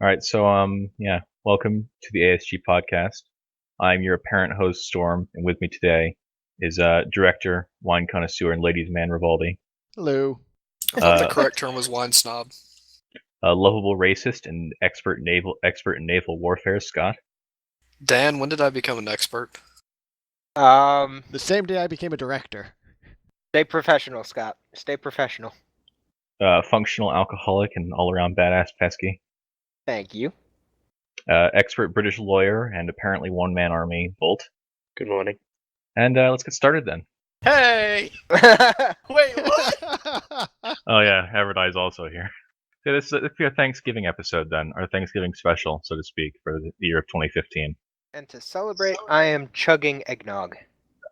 All right, so welcome to the ASG podcast. I'm your apparent host, Storm, and with me today is director, wine connoisseur, and ladies' man, Rivaldi. Hello. I thought the correct term was wine snob. Lovable racist and expert in naval warfare, Scott. Dan, when did I become an expert? The same day I became a director. Stay professional, Scott. Stay professional. Functional alcoholic and all-around badass Pesky. Thank you. Expert British lawyer and apparently one-man army, Bolt. Good morning. And let's get started then. Hey! Wait, what? Oh yeah, Avordai is also here. So this will be a Thanksgiving episode then, our Thanksgiving special, so to speak, for the year of 2015. And to celebrate, I am chugging eggnog.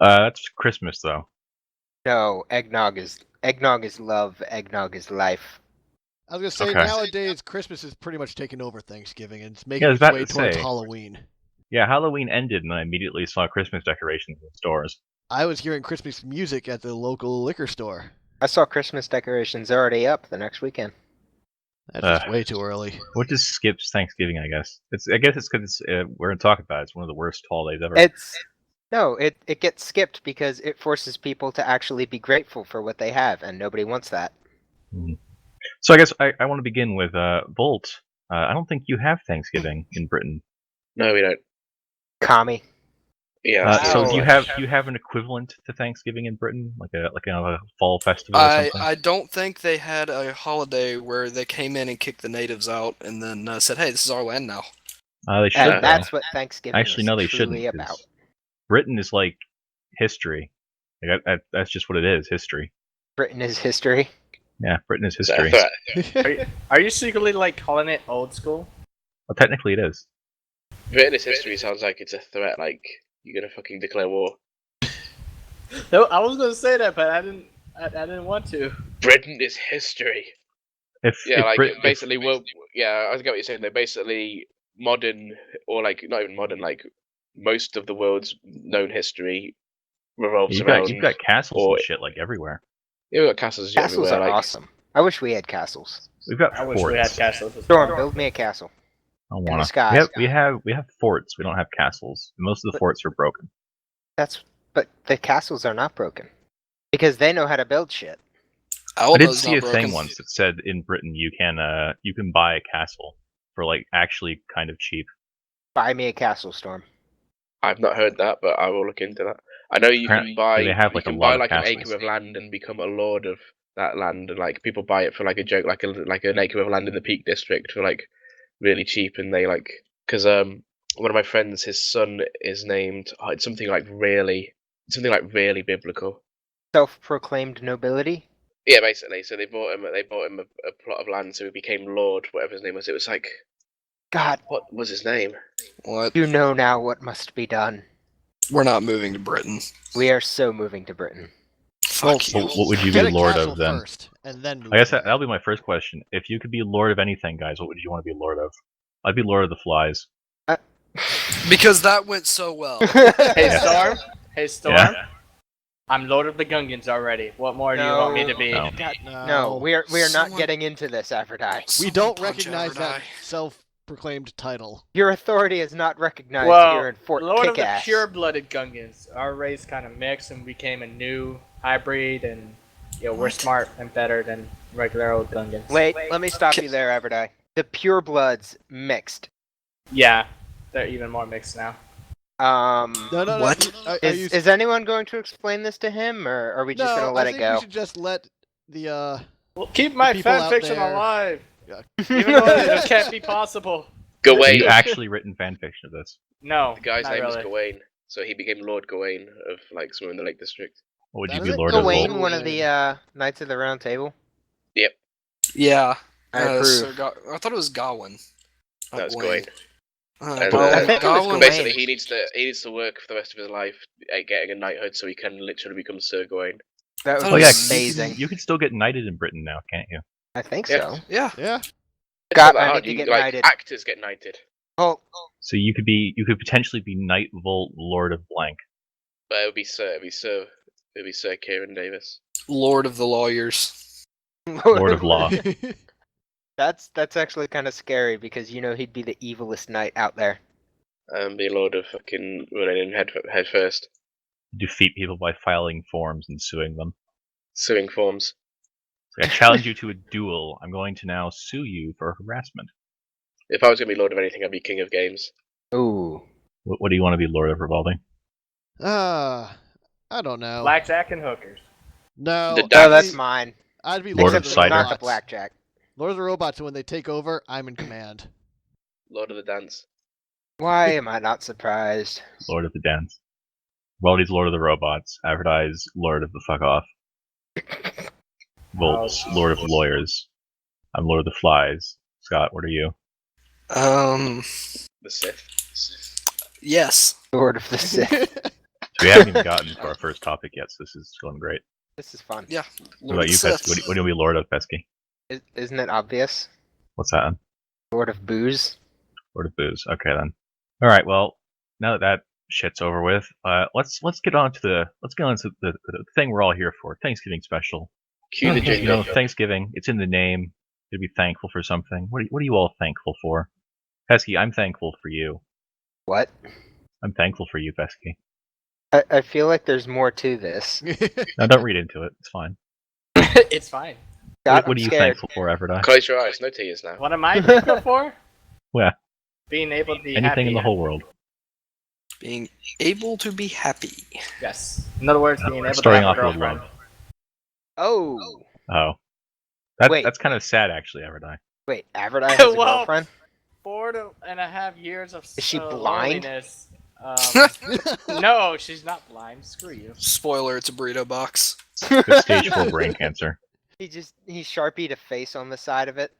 That's Christmas though. No, eggnog is love. Eggnog is life. I was gonna say Okay. nowadays Christmas is pretty much taking over Thanksgiving and it's making I was its about way to towards say. Halloween. Yeah, Halloween ended and I immediately saw Christmas decorations in stores. I was hearing Christmas music at the local liquor store. I saw Christmas decorations already up the next weekend. That's just way too early. What just skips Thanksgiving, I guess? I guess it's because we're going to talk about it. It's one of the worst holidays ever. It gets skipped because it forces people to actually be grateful for what they have, and nobody wants that. Mhm. So I guess I want to begin with Bolt. I don't think you have Thanksgiving in Britain. No, we don't. Commie. Yeah. So Oh. do you have an equivalent to Thanksgiving in Britain, like a fall festival or something? I don't think they had a holiday where they came in and kicked the natives out and then said, "Hey, this is our land now." They should. And though. that's what Thanksgiving Actually, is no, they truly shouldn't. 'Cause about. Britain is like history. Like that's just what it is. History. Britain is history. Yeah, Britain is Is that a history. threat? Are you secretly like calling it old school? Well, technically, it is. British history sounds like it's a threat, like you're gonna fucking declare war. No, I was gonna say that, but I didn't want to. Britain is history. If Basically, yeah, I get what you're saying. They're basically modern, or like not even modern, like most of the world's known history revolves around. you've got castles or- and shit like everywhere. Yeah, we've got castles Castles everywhere. are Like, awesome. I wish we had castles. We've got I forts. wish we had castles. as Storm, well. build me a castle. I don't the wanna. sky. We have forts. We don't have castles. Most of the forts are broken. But the castles are not broken. Because they know how to build shit. I did Alabama's see not a thing broken. once that said in Britain you can buy a castle for like actually kind of cheap. Buy me a castle, Storm. I've not heard that, but I will look into that. I know you Apparently, can buy. they have, you like, a can lot buy of like an castles. acre of land and become a lord of that land, and like people buy it for like a joke, like an acre of land in the Peak District for like really cheap, and they like because one of my friends, his son is named it's something like really biblical. Self-proclaimed nobility. Yeah, basically. So they bought him a plot of land, so he became lord, whatever his name was. It was like God, what was his name? What? you know now what must be done. We're not moving to Britain. We are so moving to Britain. Fuck you. What would you Get be a lord castle of then? first, and then move I guess on. that'll be my first question. If you could be lord of anything, guys, what would you want to be lord of? I'd be lord of the flies. Because that went so well. Hey Yeah. Storm. Hey Storm. Yeah. I'm Lord of the Gungans already. What more do you want me to be? No. No, we are not Someone- getting into this, Avordai. We Someone don't punch recognize that Avordai. self-proclaimed title. Your authority is not recognized Well, here in Fort Lord of the Kickass. pure-blooded Gungans. Our race kind of mixed and became a new hybrid, and we're What? smart and better than regular old Gungans. Wait, let me stop you there, Avordai. The purebloods mixed. Yeah, they're even more mixed now. No. What? Are you... Is anyone going to explain this to him, or are we just no, going to let I it think go? we should just let the Well, keep my people fan out fiction there- alive, Yeah. even though it can't be possible. Have Gawain. you actually written fan fiction of this? No, The guy's not name really. was Gawain, so he became Lord Gawain of like somewhere in the Lake District. What would That you be is lord of? Gawain, Bolt? one of the Knights of the Round Table. Yeah. I approve. Sir I thought it was Gawain. not That was Gawain. Gawain. And, Oh, I uh, think it was Gawain. basically, he needs to work for the rest of his life at getting a knighthood, so he can literally become Sir Gawain. That was Oh, Oh yeah, amazing. You can still get knighted in Britain now, can't you? I think Yeah. so. Yeah. yeah. It's God, not that I hard. need to You- get like, knighted. Actors get knighted, Oh, So you could potentially be Knight Volt Lord of Blank. but it would be Sir Kieran Davis. Lord of the Lawyers. Lord of Law. That's actually kind of scary because he'd be the evilest knight out there. Be a lord of fucking running in head first. Defeat people by filing forms and suing them. Suing forms. So I challenge you to a duel. I'm going to now sue you for harassment. If I was going to be lord of anything, I'd be king of games. Ooh. What do you want to be, Lord of Rivaldi? I don't know. Blackjack and hookers. No, The Oh, That's- that's mine. I'd be Lord Lord of of the Cider. Not the Robots. blackjack. Lord of the Robots, and when they take over, I'm in command. Lord of the dance. Why am I not surprised? Lord of the Dance. Rivaldi's Lord of the Robots. Avordai's Lord of the Fuck Off. Volt's Ouch. Lord of the Lawyers. I'm Lord of the Flies. Scott, what are you? The Sith. Yes. Lord of the Sith. So we haven't even gotten to our first topic yet, so this is going great. This is fun. Yeah. What about you, Pesky? What do you be Lord of, Pesky? Isn't it obvious? What's that? Lord of Booze. Lord of Booze. Okay then. All right. Well, now that shit's over with, let's get on to the thing we're all here for. Thanksgiving special. Cue the jingle. Thanksgiving. It's in the name. To be thankful for something. What are you all thankful for? Pesky, I'm thankful for you. What? I'm thankful for you, Pesky. I feel like there's more to this. Now don't read into it. It's fine. It's fine. God, What I'm are you scared. thankful for, Avordai? Close your eyes. No tears now. What am I thankful for? Yeah. Being able to be Anything happy. in the whole world. Being able to be happy. Yes. In other words, being able to Starting have a off with girlfriend. love. Oh. Oh. Wait. That's kind of sad, actually, Avordai. Wait, Avordai has a Well, girlfriend? 4.5 years of Is she blind? loneliness. No, she's not blind. Screw you. Spoiler, it's a burrito box. Good stage 4 brain cancer. He sharpied a face on the side of it.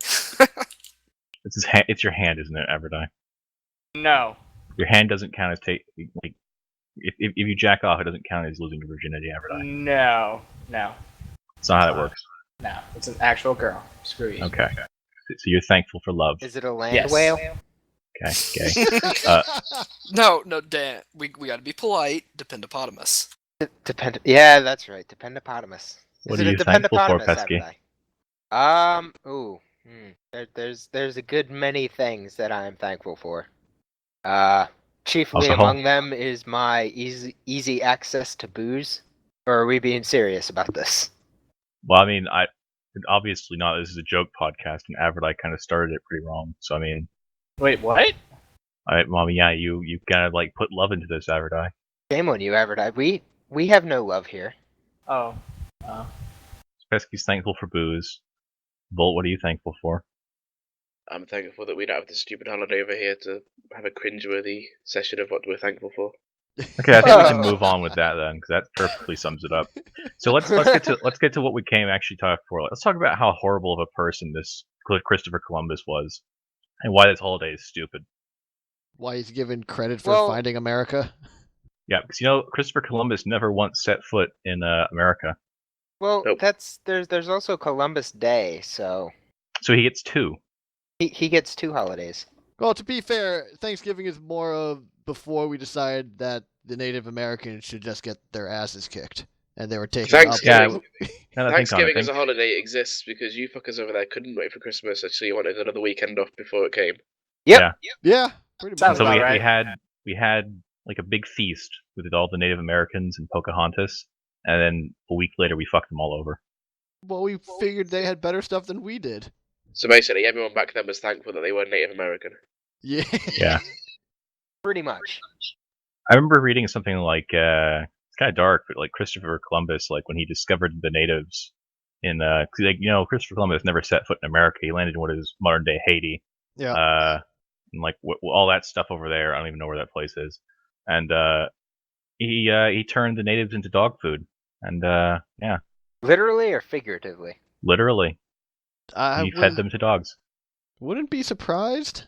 It's your hand, isn't it, Avordai? No. Your hand doesn't count as like if you jack off, it doesn't count as losing your virginity, Avordai. No. No. It's not how that works. No. It's an actual girl. Screw you. Okay. So you're thankful for love. Is it a land Yes. whale? Okay. Gay. No, Dan. We gotta be polite. Dependopotamus. Yeah, that's right. Dependopotamus. What Is are it a you thankful for, Dependopotamus, Pesky? Avordai? There's a good many things that I am thankful for. Chiefly Also, among them is my easy access to booze. Or are we being serious about this? Well, I mean, obviously not. This is a joke podcast, and Avordai kind of started it pretty wrong. So I mean, Wait, what? yeah, you gotta like put love into this, Avordai. Shame on you, Avordai. We have no love here. Oh. Pesky's thankful for booze. Bolt, what are you thankful for? I'm thankful that we don't have this stupid holiday over here to have a cringeworthy session of what we're thankful for. Okay, I think we can move on with that then, because that perfectly sums it up. So let's get to what we came actually talk for. Let's talk about how horrible of a person this Christopher Columbus was, and why this holiday is stupid. Why he's given credit for Well- finding America? Yeah, because Christopher Columbus never once set foot in America, Well, Nope. there's also Columbus Day, so so he gets 2. he gets 2 holidays. Well, to be fair, Thanksgiving is more of before we decided that the Native Americans should just get their asses kicked, and they were taken up. Thanksgiving, Now that I think on it, Thanksgiving as a holiday exists because you fuckers over there couldn't wait for Christmas, so you wanted another weekend off before it came. Yeah, pretty much. Sounds so about we right. had like a big feast with all the Native Americans and Pocahontas, and then a week later we fucked them all over. Well, we figured they had better stuff than we did. So basically, everyone back then was thankful that they were Native American. Yeah. Yeah. Pretty much. I remember reading something like it's kind of dark, but like Christopher Columbus, like when he discovered the natives in Christopher Columbus never set foot in America. He landed in what is modern day Haiti. Yeah. And like all that stuff over there. I don't even know where that place is. And he turned the natives into dog food. And yeah, Literally or figuratively? literally, I he fed them to dogs. wouldn't be surprised.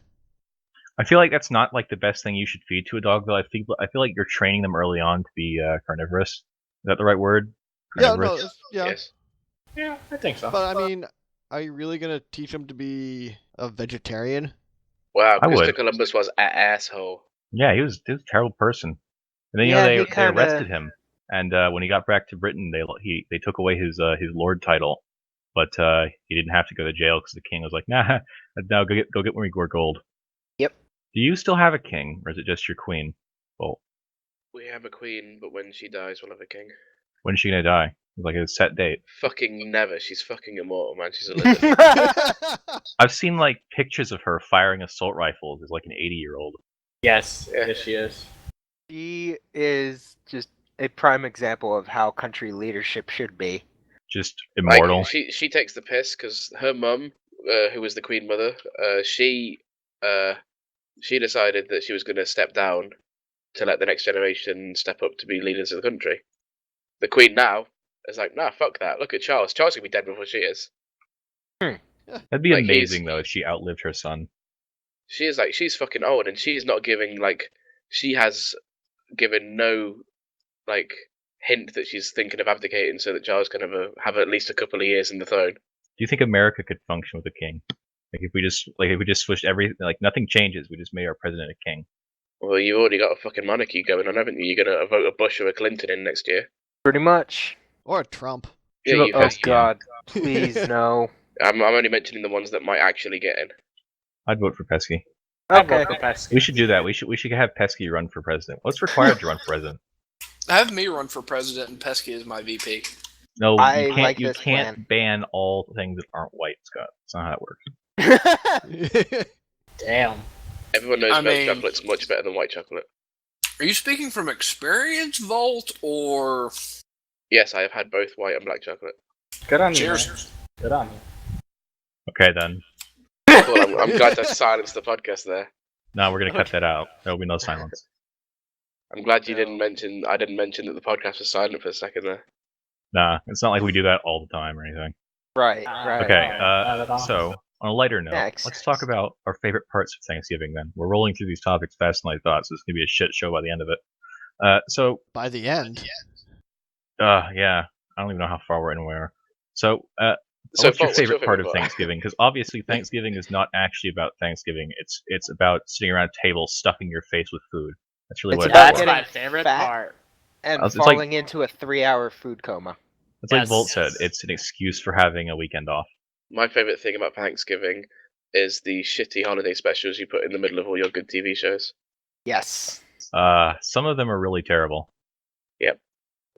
I feel like that's not like the best thing you should feed to a dog, though. I feel like you're training them early on to be carnivorous. Is that the right word? Yeah, no, Carnivorous? yeah. Yes. Yeah, I think so. But I mean, are you really gonna teach them to be a vegetarian? Wow, I Christopher would. Columbus was an asshole. Yeah, he was a terrible person. And then Yeah, he they kinda- arrested him, and when he got back to Britain, they took away his lord title, but he didn't have to go to jail because the king was like, nah, now go get more gold. Yep. Do you still have a king, or is it just your queen? Well, We have a queen, but when she dies, we'll have a king. when's she gonna die? Like a set date. Fucking never. She's fucking immortal, man. She's a lizard. I've seen like pictures of her firing assault rifles as like an 80-year-old. Yes, Yeah. yes, she is. She is just a prime example of how country leadership should be. Just immortal. Like, she takes the piss because her mum, who was the queen mother, she decided that she was going to step down to let the next generation step up to be leaders of the country. The queen now is like, nah, fuck that. Look at Charles. Charles could be dead before she is. That'd be like, amazing though if she outlived her son. She is like, she's fucking old, and she's not giving she has given no hint that she's thinking of abdicating so that Charles can have at least a couple of years in the throne. Do you think America could function with a king? Like if we just switched everything, like nothing changes, we just made our president a king. Well, you've already got a fucking monarchy going on, haven't you? You're gonna vote a Bush or a Clinton in next year. Pretty much. Or a Trump. Yeah, Shut you've up, Oh had, Pesky. God, please no. I'm only mentioning the ones that might actually get in. I'd vote for Pesky. I'll Okay. vote for Pesky. We should do that. We should have Pesky run for president. What's required to run for president? Have me run for president and Pesky as my VP. No, I you can't. like You this can't ban all things that aren't white, Scott. That's not how it works. Damn. Everyone knows I milk mean- chocolate's much better than white chocolate. Are you speaking from experience, Volt, or Yes, I have had both white and black chocolate. Good on you. man. cheers? Good on you. Okay then. Well, I'm glad to silence the podcast there. No, we're gonna cut that out. There will be no silence. I'm glad you No. didn't mention. I didn't mention that the podcast was silent for a second there. Nah, it's not like we do that all the time or anything. Right, Ah, right. Okay, not at all. so on a lighter note, Next. let's talk about our favorite parts of Thanksgiving. Then we're rolling through these topics faster than I thought, so it's gonna be a shit show by the end of it. So By the end. yeah, I don't even know how far we're in where. So, So, what's your Paul, favorite part of part? Thanksgiving? Because obviously Thanksgiving is not actually about Thanksgiving. It's about sitting around a table stuffing your face with food. That's really It's what about it's That's for. my getting favorite fat. part. And It's like- falling into a 3-hour food coma. It's like Yes. Volt said. It's an excuse for having a weekend off. My favorite thing about Thanksgiving is the shitty holiday specials you put in the middle of all your good TV shows. Yes. Some of them are really terrible.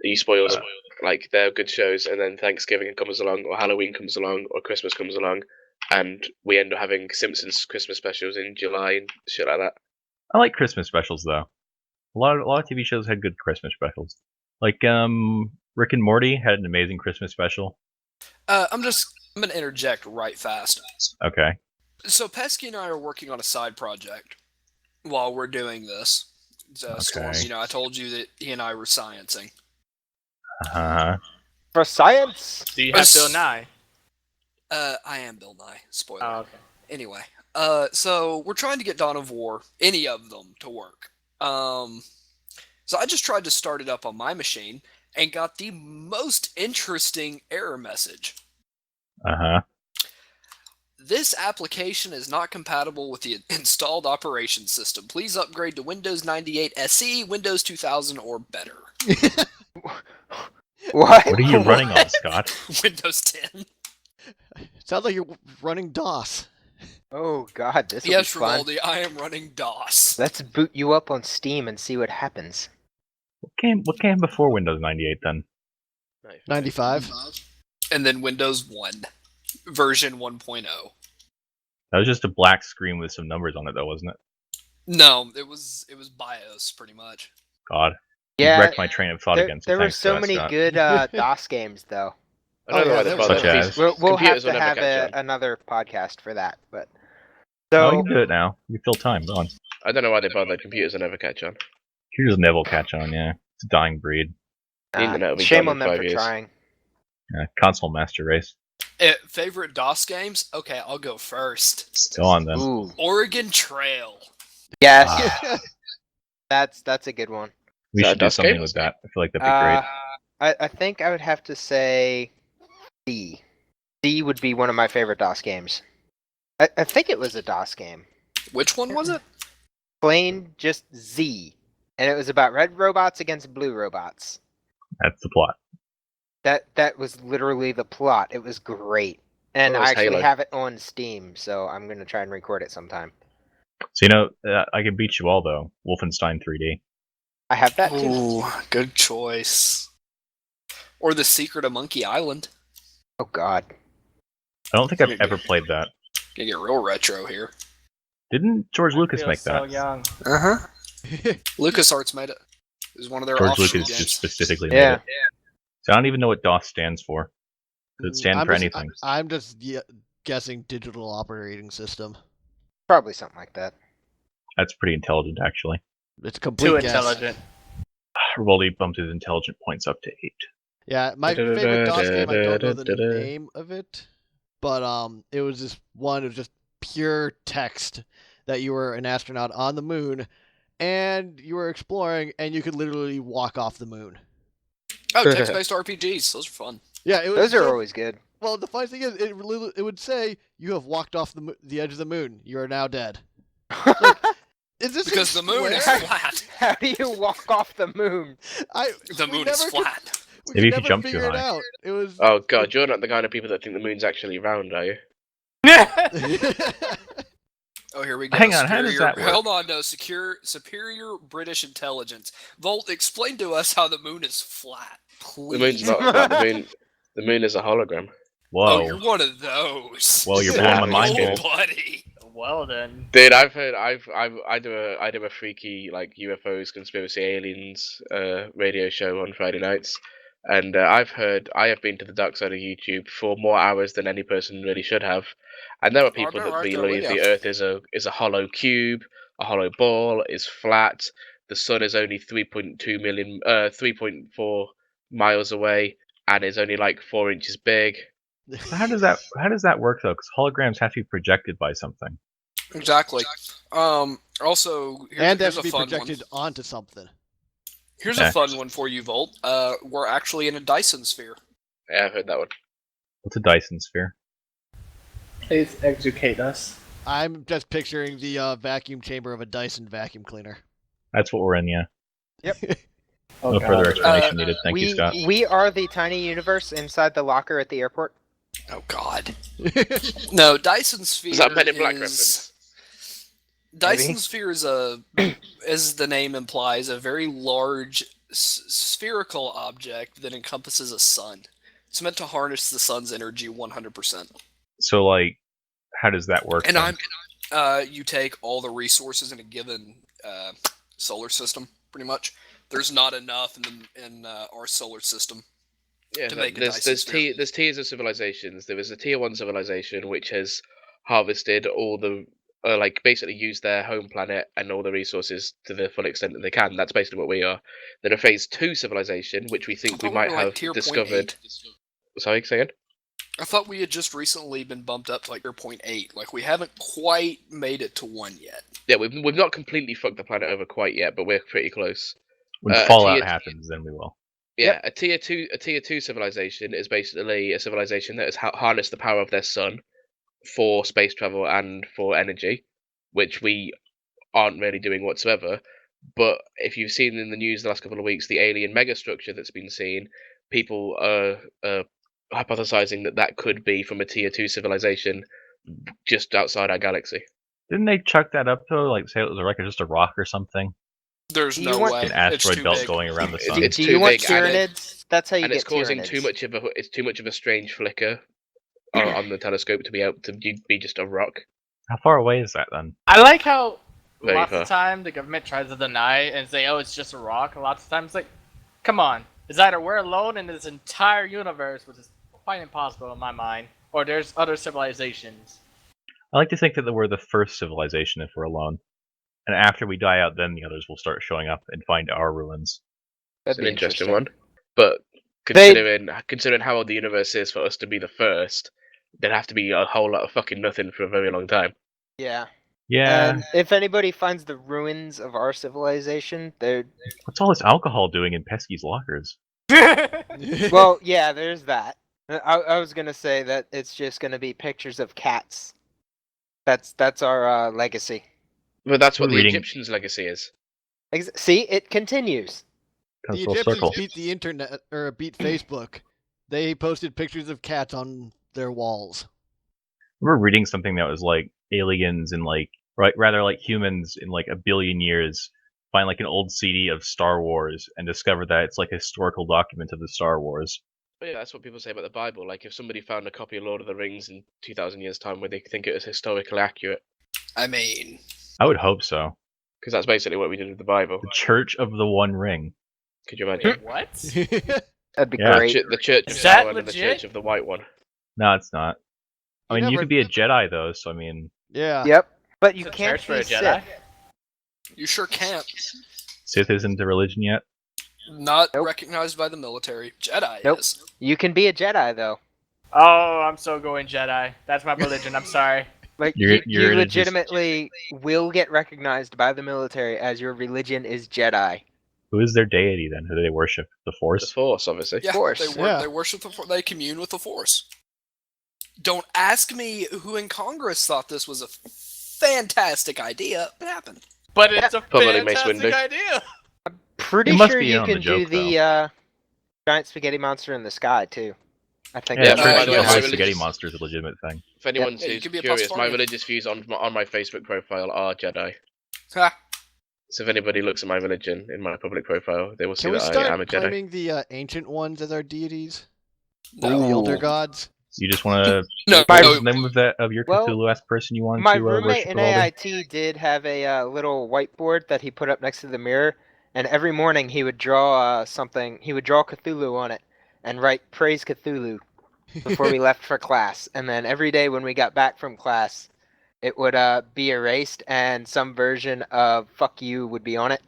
You spoil them. Like, they're good shows, and then Thanksgiving comes along, or Halloween comes along, or Christmas comes along, and we end up having Simpsons Christmas specials in July and shit like that. I like Christmas specials though. A lot of TV shows had good Christmas specials. Like Rick and Morty had an amazing Christmas special. I'm gonna interject right fast. Okay. So Pesky and I are working on a side project while we're doing this. Storm, Okay. I told you that he and I were sciencing. Uh-huh. For science. Do you have Us- Bill Nye? I am Bill Nye. Spoiler. Oh, okay. Anyway, so we're trying to get Dawn of War, any of them, to work. So I just tried to start it up on my machine and got the most interesting error message. Uh-huh. This application is not compatible with the installed operation system. Please upgrade to Windows 98 SE, Windows 2000, or better. What? What are you running on, Scott? Windows 10. Sounds like you're running DOS. Oh God, this will Yes, be fun. Rivaldi, I am running DOS. Let's boot you up on Steam and see what happens. What came before Windows 98 then? 95. And then Windows 1, version 1.0. That was just a black screen with some numbers on it though, wasn't it? No, it was BIOS pretty much. God. You Yeah, wrecked my train of thought there, again. there were thanks, so many Scott. good DOS games though. I don't know yeah, why there they was bother. Such as- These We'll have computers will to never have catch on. another podcast for that, but No, so you can do it now. You fill time. Go on. I don't know why they bother. Computers will never catch on. Computers never will catch on, yeah. It's a dying breed. The internet will be shame gone on in them 5 for years. trying. Yeah, console master race. Favorite DOS games? Okay, I'll go first. Go on then. Ooh, Oregon Trail. yes, Ah, that's a good one. we Is that should a do DOS something game? with that. I feel like that'd be great. I think I would have to say C. C would be one of my favorite DOS games. I think it was a DOS game. Which one was it? Plain just Z. And it was about red robots against blue robots. That's the plot. That was literally the plot. It was great. And Oh, it I was actually Halo. have it on Steam, so I'm gonna try and record it sometime. So I can beat you all though. Wolfenstein 3D. I have that too. Ooh, good choice. Or The Secret of Monkey Island. Oh god. I don't think I've ever played that. Gonna get real retro here. Didn't George Lucas Feel make so that? young. Uh-huh. LucasArts made it. It was one of their George offshoot Lucas games. just specifically Yeah. made it. So I don't even know what DOS stands for. Does it stand for anything? I'm just guessing digital operating system. Probably something like that. That's pretty intelligent, actually. It's a complete Too guess. intelligent. Rivaldi bumped his intelligent points up to 8. Yeah, my favorite DOS game, I don't know the name of it, but it was just one of just pure text that you were an astronaut on the moon, and you were exploring, and you could literally walk off the moon. Oh, text-based RPGs. Those are fun. Yeah, it was Those are always good. Well, the funny thing is, it would say, you have walked off the edge of the moon. You are now dead. Is this Because the moon is square? flat. How do you walk off the moon? The moon is flat. Maybe if you jump too high. Out. It was. Oh god, you're not the kind of people that think the moon's actually round, are you? Oh, here we go. Hang on, how does Superior- that work? Hold on, no. Superior British intelligence. Volt, explain to us how the moon is flat, please. The moon's not flat. The moon is a hologram. Whoa. Oh, you're one of those. Well, you're blowing my mind, Oh, dude. buddy. Well then. Dude, I've heard I do a freaky like UFOs, conspiracy aliens radio show on Friday nights, and I have been to the dark side of YouTube for more hours than any person really should have, and there are people bet that right there believe with the ya. Earth is a hollow cube, a hollow ball, is flat. The sun is only 3.4 miles away, and is only like 4 inches big. So how does that work though? Because holograms have to be projected by something. Exactly. Also, and here's that a be fun projected one. onto something. Here's Okay. a fun one for you, Volt. We're actually in a Dyson sphere. Yeah, I've heard that one. What's a Dyson sphere? Please educate us. I'm just picturing the vacuum chamber of a Dyson vacuum cleaner. That's what we're in, yeah. Oh, No God. further explanation needed. Thank you, Scott. We are the tiny universe inside the locker at the airport. Oh God. No, Dyson sphere. Is that Men in Black is- reference? Dyson Maybe. sphere is as the name implies, a very large spherical object that encompasses a sun. It's meant to harness the sun's energy 100%. So, like, how does that work? And then? you take all the resources in a given solar system, pretty much. There's not enough in our solar system. Yeah, To make a there's Dyson sphere. there's tiers of civilizations. There is a tier 1 civilization which has harvested all the like basically used their home planet and all the resources to the full extent that they can. That's basically what we are. Then a phase 2 civilization, which we think we might were like have tier discovered. 0.8. Sorry, say again? I thought we had just recently been bumped up to like tier 0.8. Like we haven't quite made it to 1 yet. Yeah, we've not completely fucked the planet over quite yet, but we're pretty close. When a Fallout tier- happens, then we will. Yeah, a tier 2 civilization is basically a civilization that has harnessed the power of their sun for space travel and for energy, which we aren't really doing whatsoever. But if you've seen in the news the last couple of weeks the alien megastructure that's been seen, people are hypothesizing that could be from a tier 2 civilization just outside our galaxy. Didn't they chuck that up though? Like, say it was like just a rock or something? There's Do you no want- way. An asteroid it's too belt big. going around the It's- sun. it's Do too you want big, and Tyranids? That's how you And get it's causing Tyranids. it's too much of a strange flicker on the telescope to be able to be just a rock. How far away is that then? I like how Very lots far. of time the government tries to deny and say, "Oh, it's just a rock." And lots of times, like, come on, it's either we're alone in this entire universe, which is quite impossible in my mind, or there's other civilizations. I like to think that we're the first civilization if we're alone. And after we die out, then the others will start showing up and find our ruins. It's That'd an be interesting one. But They- considering how old the universe is for us to be the first, there'd have to be a whole lot of fucking nothing for a very long time. Yeah. Yeah. And if anybody finds the ruins of our civilization, they're What's all this alcohol doing in Pesky's lockers? well, yeah. There's that. I was gonna say that it's just gonna be pictures of cats. That's our legacy. But that's what We're the reading- Egyptians' legacy is. See, it continues. Comes The full Egyptians circle. beat the internet or beat Facebook They posted pictures of cats on their walls. I remember reading something that was like aliens and like rather like humans in like a billion years find like an old CD of Star Wars and discover that it's like a historical document of the Star Wars. But yeah, that's what people say about the Bible. Like, if somebody found a copy of Lord of the Rings in 2,000 years' time, would they think it was historically accurate? I mean, I would hope so. Because that's basically what we did with the Bible. The Church of the One Ring. Could you imagine? Wait, what? That'd be Yeah. great. The Church of Is that Sauron and the legit? Church of the White One. No, it's not. I mean, you never- could be a Jedi though, so I mean, Yeah. Yep. But you It's a can't church for be a Jedi? Sith. you sure can't. Sith isn't a religion yet. Not Nope. recognized by the military. Jedi Nope. is. You can be a Jedi though. Oh, I'm so going Jedi. That's my religion. I'm sorry. Like You're you gonna just- legitimately will get recognized by the military as your religion is Jedi. Who is their deity then? Who do they worship? The The Force? Force, obviously. Yeah, Force. they worship the Force. They commune with the Force. Don't ask me who in Congress thought this was a fantastic idea. It happened. But it's a Probably Mace fantastic Windu. idea. Pretty It must sure be in you on the can joke, do the giant spaghetti monster in the sky too. I think Yeah, Yeah, I'm by pretty the sure way, the my Holy religious- Spaghetti Monster is a legitimate thing. If anyone Yeah, you who's could be a curious, my Pastafarian. religious views on my Facebook profile are Jedi. Ha. So if anybody looks at my religion in my public profile, they will see Can we that I am a start Jedi. claiming the ancient ones as our deities? No. The elder Ooh. gods? You just want to. No, What My- was the name of that of your Well, Cthulhu-esque person you wanted My to roommate worship? in Rivaldi? AIT did have a little whiteboard that he put up next to the mirror, and every morning he would draw something. He would draw Cthulhu on it and write "Praise Cthulhu" before we left for class. And then every day when we got back from class, it would be erased, and some version of "fuck you" would be on it.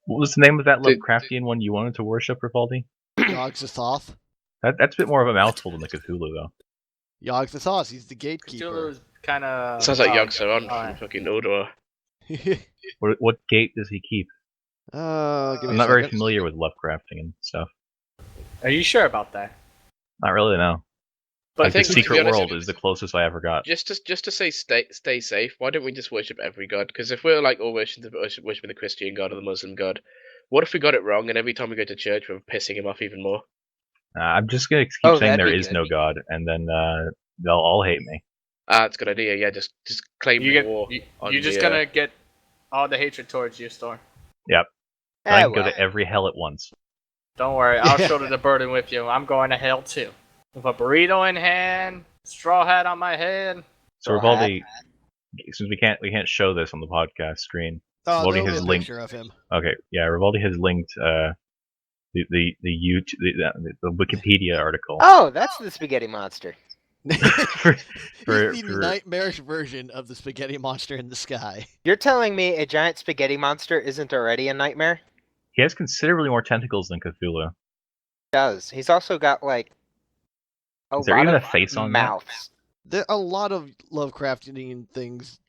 What was the name of that Did- Lovecraftian one you wanted to worship, Rivaldi? Yogg-Sothoth? That's a bit more of a mouthful than the Cthulhu, though. Yogg-Sothoth, he's the gatekeeper. Cthulhu's kind of. Sounds like Yogg Saron alright. from fucking Odor. What gate does he keep? Give me I'm a not very second. familiar with Lovecrafting and stuff. Are you sure about that? Not really, no. But Like, the think, to be Secret honest, World is the closest I ever got. Just to say stay safe, why don't we just worship every god? Because if we're like all worshiping the Christian god or the Muslim god, what if we got it wrong and every time we go to church we're pissing him off even more? I'm just gonna keep Oh, saying that'd there be is good. no God, and then they'll all hate me. That's a good idea. Yeah, just claim you get, war. you're just gonna get all the hatred towards you, Storm. I Eh, can go well. to every hell at once. Don't worry, I'll shoulder the burden with you. I'm going to hell too. With a burrito in hand, straw hat on my head. So Well, Rivaldi, since we can't show this on the podcast screen. Oh, Rivaldi there'll be has a linked. picture of him. Okay, yeah, Rivaldi has linked the YouTube the Wikipedia article. Oh, that's the spaghetti monster. for, He's the nightmarish version of the spaghetti monster in the sky. You're telling me a giant spaghetti monster isn't already a nightmare? he has considerably more tentacles than Cthulhu. Does. He's also got like a Is there lot even of a face on that? mouths. There a lot of Lovecraftian things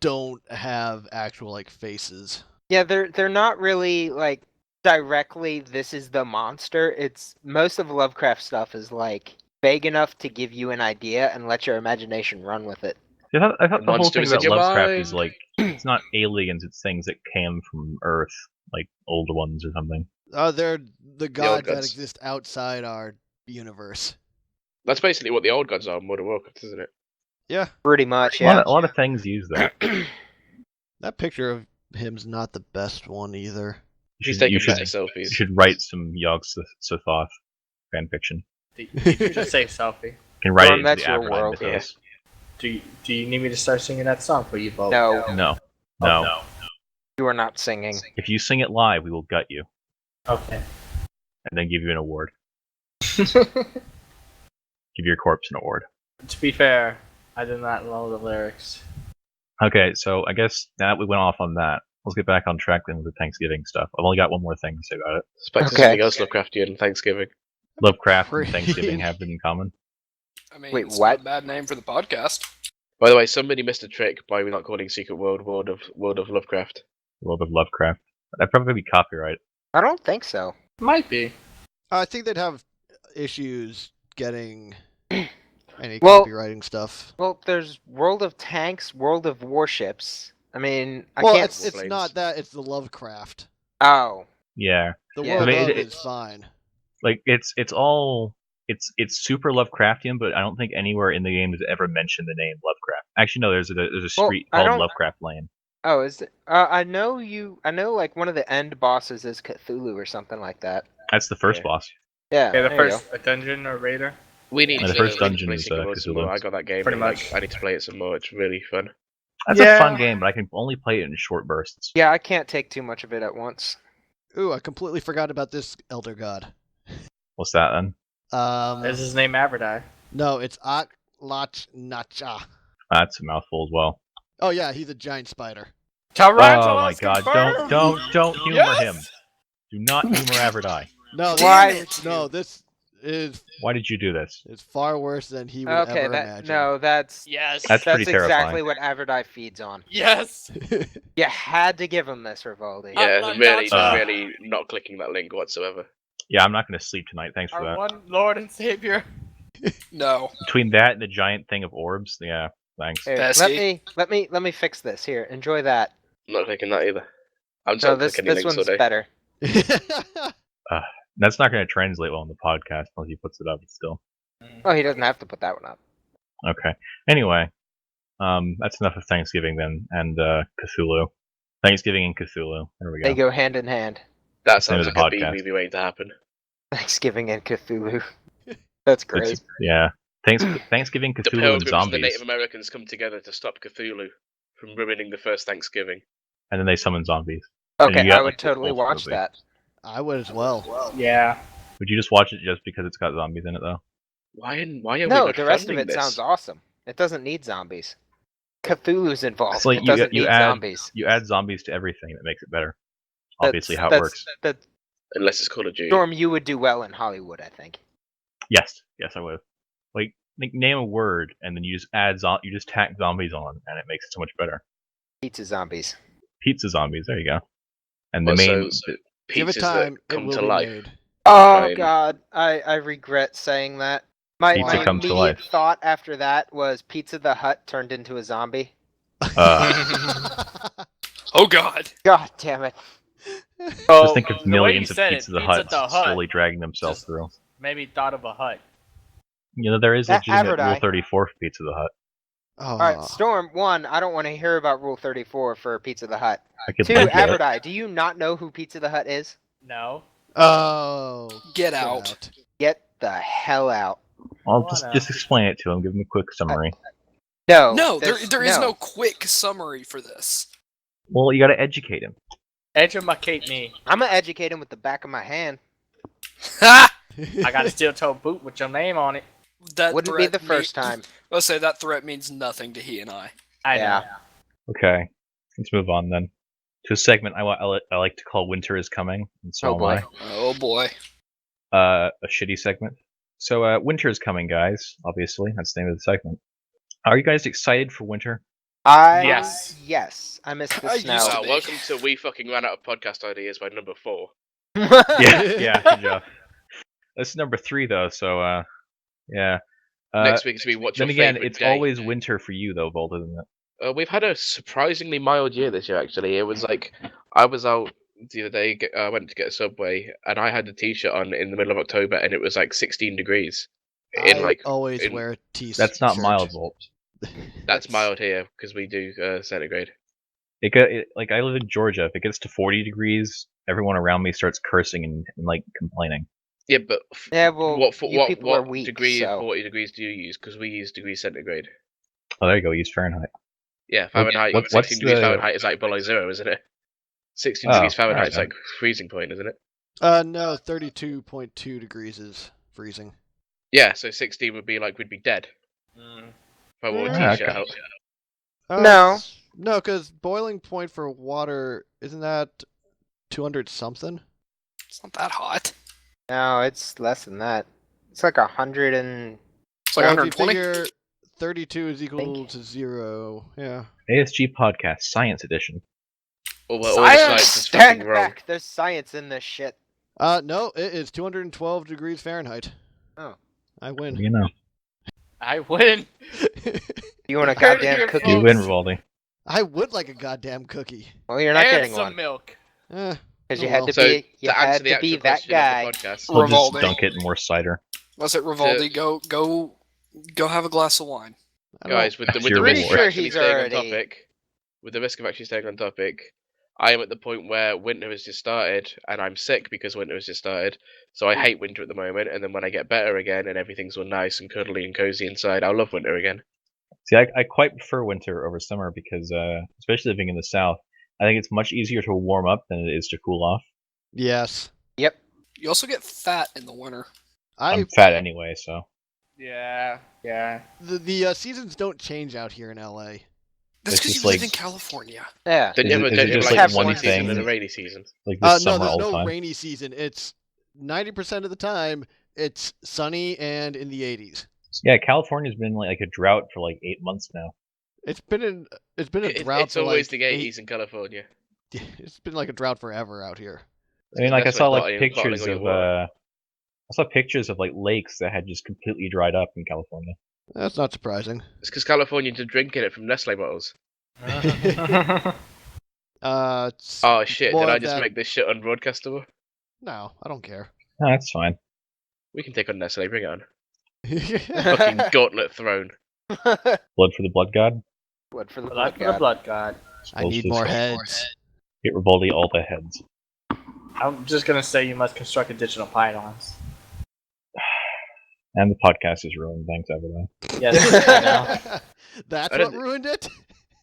don't have actual like faces. Yeah, they're not really like directly this is the monster. It's most of Lovecraft stuff is like vague enough to give you an idea and let your imagination run with it. I thought The the whole monster thing is in about your Lovecraft mind. is like it's not aliens, it's things that came from Earth, like old ones or something. They're the gods that gods. exist outside our universe. That's basically what the old gods are in World of Warcraft, isn't it? Yeah, Pretty much, A yeah. lot of things use that. that picture of him's not the best one either. He's You taking should, better you selfies. should write some Yogg-Sothoth fan fiction. Did you just say selfie? You can write Norm, it into that's the your Avordai world, mythos. Do you need me to start singing that song for you both? No, No. Oh, No. you are not singing. If you sing it live, we will gut you Okay. and then give you an award. Give your corpse an award. To be fair, I did not know the lyrics. Okay, so I guess now that we went off on that, let's get back on track then with the Thanksgiving stuff. I've only got one more thing to say about it. Expect Okay. something else Lovecraftian Thanksgiving. Lovecraft and Pretty- Thanksgiving have it in common. I mean, Wait, it's what? not a bad name for the podcast. By the way, somebody missed a trick by not calling Secret World of Lovecraft. A little bit of Lovecraft. That'd probably be copyright. I don't think so. Might be. I think they'd have issues getting any Well- copywriting stuff. Well, there's World of Tanks, World of Warships. I mean, I Well, can't. it's not that. It's the Lovecraft. Oh, Yeah. The Yeah. world I mean, of it- is fine. Like it's all it's super Lovecraftian, but I don't think anywhere in the game does it ever mention the name Lovecraft. Actually, no. There's a Well, street I called don't- Lovecraft Lane. Oh, is it? I know like one of the end bosses is Cthulhu or something like that. That's the first Yeah. boss. Yeah. Yeah, the there you first a dungeon or raider. We need And the to first we need to dungeon play is, Single Mode some Cthulhu. more. I got that game. Pretty and, like, much. I need to play it some more. It's really fun. That's a Yeah. fun game, but I can only play it in short bursts. Yeah, I can't take too much of it at once. Ooh, I completely forgot about this elder god. What's that then? Is his name Avordai? No, it's Aklach-Nacha. That's a mouthful as well. Oh yeah, he's a giant spider. Tarantulas Oh my god! confirmed! Don't humor Yes! him. Do not humor Averdai. No, Why? this is Why did you do this? far worse than he would Okay, ever that imagine. no, that's Yes. That's pretty exactly terrifying. what Averdai feeds on. Yes. You had to give him this, Rivaldi. Yeah, not really, gotcha. really not clicking that link whatsoever. Yeah, I'm not going to sleep tonight. Thanks for Our that. one Lord and Savior. No. Between that and the giant thing of orbs, yeah, thanks. Here, Pesky. let me fix this. Here, enjoy that. I'm not clicking that either. I'm So not this clicking any links one's all day. better. That's not going to translate well on the podcast unless he puts it up. Still, Oh, he doesn't have to put that one up. okay. Anyway, that's enough of Thanksgiving then, and Cthulhu. Thanksgiving and Cthulhu. There we They go. go hand in hand. That Same sounds as like a a B podcast. movie waiting to happen. Thanksgiving and Cthulhu. That's great. It's- yeah. Thanksgiving, The Cthulhu, and Pilgrims and the zombies, Native Americans come together to stop Cthulhu from ruining the first Thanksgiving. and then they summon zombies. And Okay, you got, I would like, the totally full watch movie. that. I would as well. Yeah. Would you just watch it just because it's got zombies in it, though? Why are No, we not the rest of funding it this? sounds awesome. It doesn't need zombies. Cthulhu's involved. It's like it you- doesn't you need add- zombies. You add zombies to everything, that makes it better. Obviously, how it That's- works. That Unless it's Call of Duty. Storm, you would do well in Hollywood, I think. Yes, I would. Like, name a word, and then you just you just tack zombies on, and it makes it so much better. Pizza zombies. Pizza zombies, there you go. And the Well, main, so Give it pizzas time, that it come will to be life. made. Oh Fine. God, I regret saying that. My Pizza comes to immediate life. thought after that was Pizza the Hut turned into a zombie. Oh God. God damn it! just think of the way millions you of said it, Pizza the Pizza Huts the Hut slowly dragging themselves just- through. Maybe thought of a hut. You know, there is That legitimate Rule Averdai. 34 for Pizza the Hut. Oh. All right, Storm. One, I don't want to hear about Rule 34 for Pizza the Hut. I could Two, link to it. Averdai, do you not know who Pizza the Hut is? No. Oh. Get out. Get the hell out. I'll Wanna- just explain it to him. Give him a quick summary. No. No, there's- there is no quick summary for this. Well, you got to educate him. Educate me. I'm gonna educate him with the back of my hand. Ha! I got a steel-toe boot with your name on it. That Wouldn't be threat the first time. Let's say that threat means nothing to he and I. I Yeah. know. Okay, let's move on then to a segment I like to call "Winter is Coming," and so Oh, am boy. Oh boy. I. A shitty segment. So, winter is coming, guys. Obviously, that's the name of the segment. Are you guys excited for winter? Yes. Yes. I miss the I snow. used to be. Welcome to We Fucking Ran Out of Podcast Ideas by number 4. Yeah, good job. This is number 3 though, so yeah. Next week is to be What's Your Then again, Favorite it's Day? always winter for you though, Volta, isn't it? We've had a surprisingly mild year this year, actually. It was like, I was out the other day, I went to get a Subway, and I had a t-shirt on in the middle of October, and it was like 16 degrees. In I like, always in- wear a t-shirt. That's not mild, Volt. that's mild here, because we do centigrade. Like I live in Georgia. If it gets to 40 degrees, everyone around me starts cursing and like complaining. Yeah, but Yeah, well, what you people are what weak, degree so- of 40 degrees do you use? Because we use degrees centigrade. Oh, there you go. Use Fahrenheit. Yeah, Fahrenheit. what's 16 degrees the- Fahrenheit is like below 0, isn't it? 16 Oh, degrees Fahrenheit alright is like freezing point, isn't it? No, 32.2 degrees is freezing. Yeah, so 16 would be like we'd be dead Mm. if I wore a Ah, t-shirt okay. out. No. No, because boiling point for water, isn't that 200 something? It's not that hot. No, it's less than that. It's like 100 and... It's like Well, if you 120. figure 32 is equal Thank you. to 0, yeah. ASG podcast Science Edition. Or all the science is Stand fucking wrong. back! There's science in this shit. No, it is 212 degrees Fahrenheit. Oh. I win. You know, I win. You want a Heard it goddamn here, cookie? you folks. win, Rivaldi. I would like a goddamn cookie. Well, you're not and getting some one. milk. Eh, Because you Oh, had well. to So be, you to answer had the to actual be that question guy. of the podcast, We'll Rivaldi. just dunk it in more cider. Was it Rivaldi? Go have a glass of wine. Guys, with the Your risk of reward. actually staying on topic, with the risk of actually staying on topic, I am at the point where winter has just started, and I'm sick because winter has just started. So I hate winter at the moment, and then when I get better again and everything's all nice and cuddly and cozy inside, I'll love winter again. See, I quite prefer winter over summer because, especially living in the south, I think it's much easier to warm up than it is to cool off. Yes. Yep. You also get fat in the winter. I'm fat anyway, so. Yeah. The seasons don't change out here in LA. That's It's because just you live like- in California. Yeah. Don't you Is have it a just like like sunny one season thing? and a rainy season? Like this No, summer there's all the no time. rainy season. It's 90% of the time it's sunny and in the 80s. Yeah, California's been like a drought for like 8 months now. It's been a drought It's for always like the 80s in California. It's been like a drought forever out here. I mean, like I That's saw like like bottling pictures all your of water. I saw pictures of like lakes that had just completely dried up in California. That's not surprising. It's because Californians are drinking it from Nestle bottles. It's Oh shit! more Did I of just that- make this shit unbroadcastable? No, I don't care. No, that's fine. We can take on Nestle. Bring it on. Fucking gauntlet throne. Blood for the blood god. Blood for the Blood blood for the god. blood god. I need more heads. Get Rivaldi all the heads. I'm just gonna say you must construct additional pylons. And the podcast is ruined. Thanks, Avordai. Yes, I know. That's I what don't- ruined it?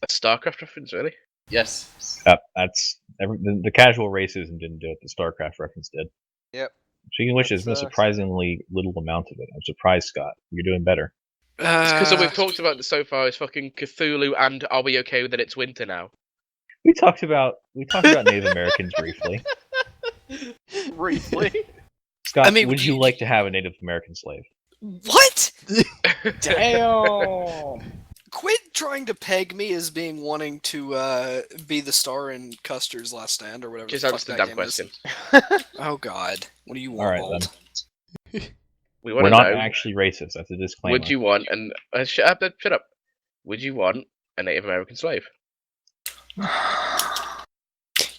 A StarCraft reference, really? Yes. That's the casual racism didn't do it. The StarCraft reference did. Yep. Speaking of which, there's been a surprisingly little amount of it. I'm surprised, Scott. You're doing better. It's because all we've talked about so far is fucking Cthulhu, and are we okay that it's winter now? We talked about Native Americans briefly. Briefly. Scott, I mean, would you like to have a Native American slave? What? Damn. Quit trying to peg me as being wanting to be the star in Custer's Last Stand or whatever. Just the fuck answer the that damn game is. question. Oh God, what do you All want? right, Bolt? We want We're to not know. actually racist. That's a disclaimer. Would you want shut up? Would you want a Native American slave?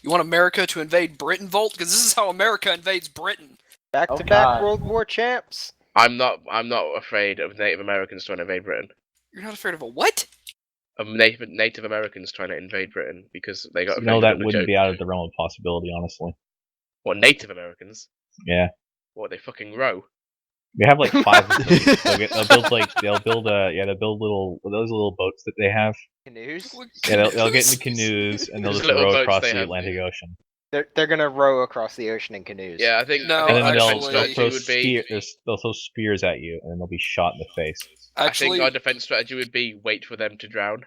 You want America to invade Britain, Volt? Because this is how America invades Britain. Back Oh, to back God. World War champs. I'm not afraid of Native Americans trying to invade Britain. You're not afraid of a what? Of Native Americans trying to invade Britain because they got No, offended that at the wouldn't joke. be out of the realm of possibility, honestly. What, Native Americans? Yeah, What, they fucking row? we have like 5 of them. They'll build those little boats that they have. Canoes. Yeah, they'll get in the canoes and they'll Those just little row boats across they the have. Atlantic Ocean. They're gonna row across the ocean in canoes. Yeah, I think. No, I think And then our they'll, defense actually- they'll throw strategy would be. they'll throw spears at you and then they'll be shot in the face. I Actually, think our defense strategy would be wait for them to drown.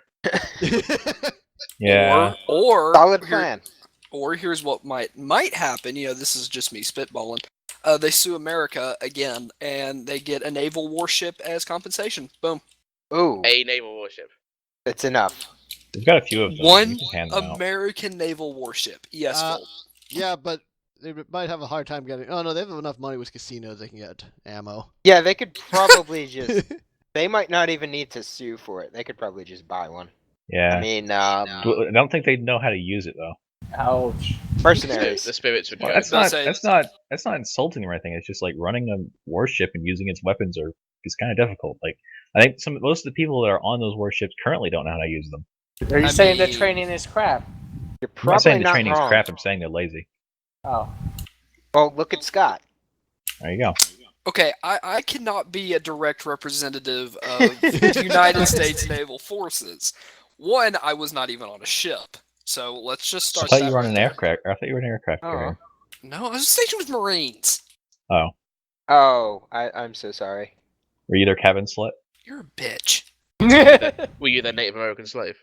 Yeah. or Solid here- plan. Or here's what might happen. You know, this is just me spitballing. They sue America again, and they get a naval warship as compensation. Boom. Ooh, A naval warship. it's enough. We've got a few of them. One We can hand them out. American naval warship. Yes, Uh, Volt. Yeah, but they might have a hard time getting. Oh no, they have enough money with casinos. They can get ammo. Yeah, they could probably just. They might not even need to sue for it. They could probably just buy one. Yeah. I mean, I don't think they'd know how to use it though. Ouch. mercenaries. The spirits would Well, go. that's Don't not say- that's not insulting or anything. It's just like running a warship and using its weapons is kind of difficult. Like I think most of the people that are on those warships currently don't know how to use them. Are you I saying that mean- training is crap? You're I'm not saying probably the not training is wrong. crap. I'm saying they're lazy. Oh. Well, look at Scott. There you go. Okay, I cannot be a direct representative of the United States Naval Forces. One, I was not even on a ship. So let's just I start. thought that you were on right an there. aircraft. I thought you were an aircraft Oh. carrier. No, I was stationed with Marines. Oh, Oh, I'm so sorry. were you their cabin slut? You're a bitch. Were you the Native American slave?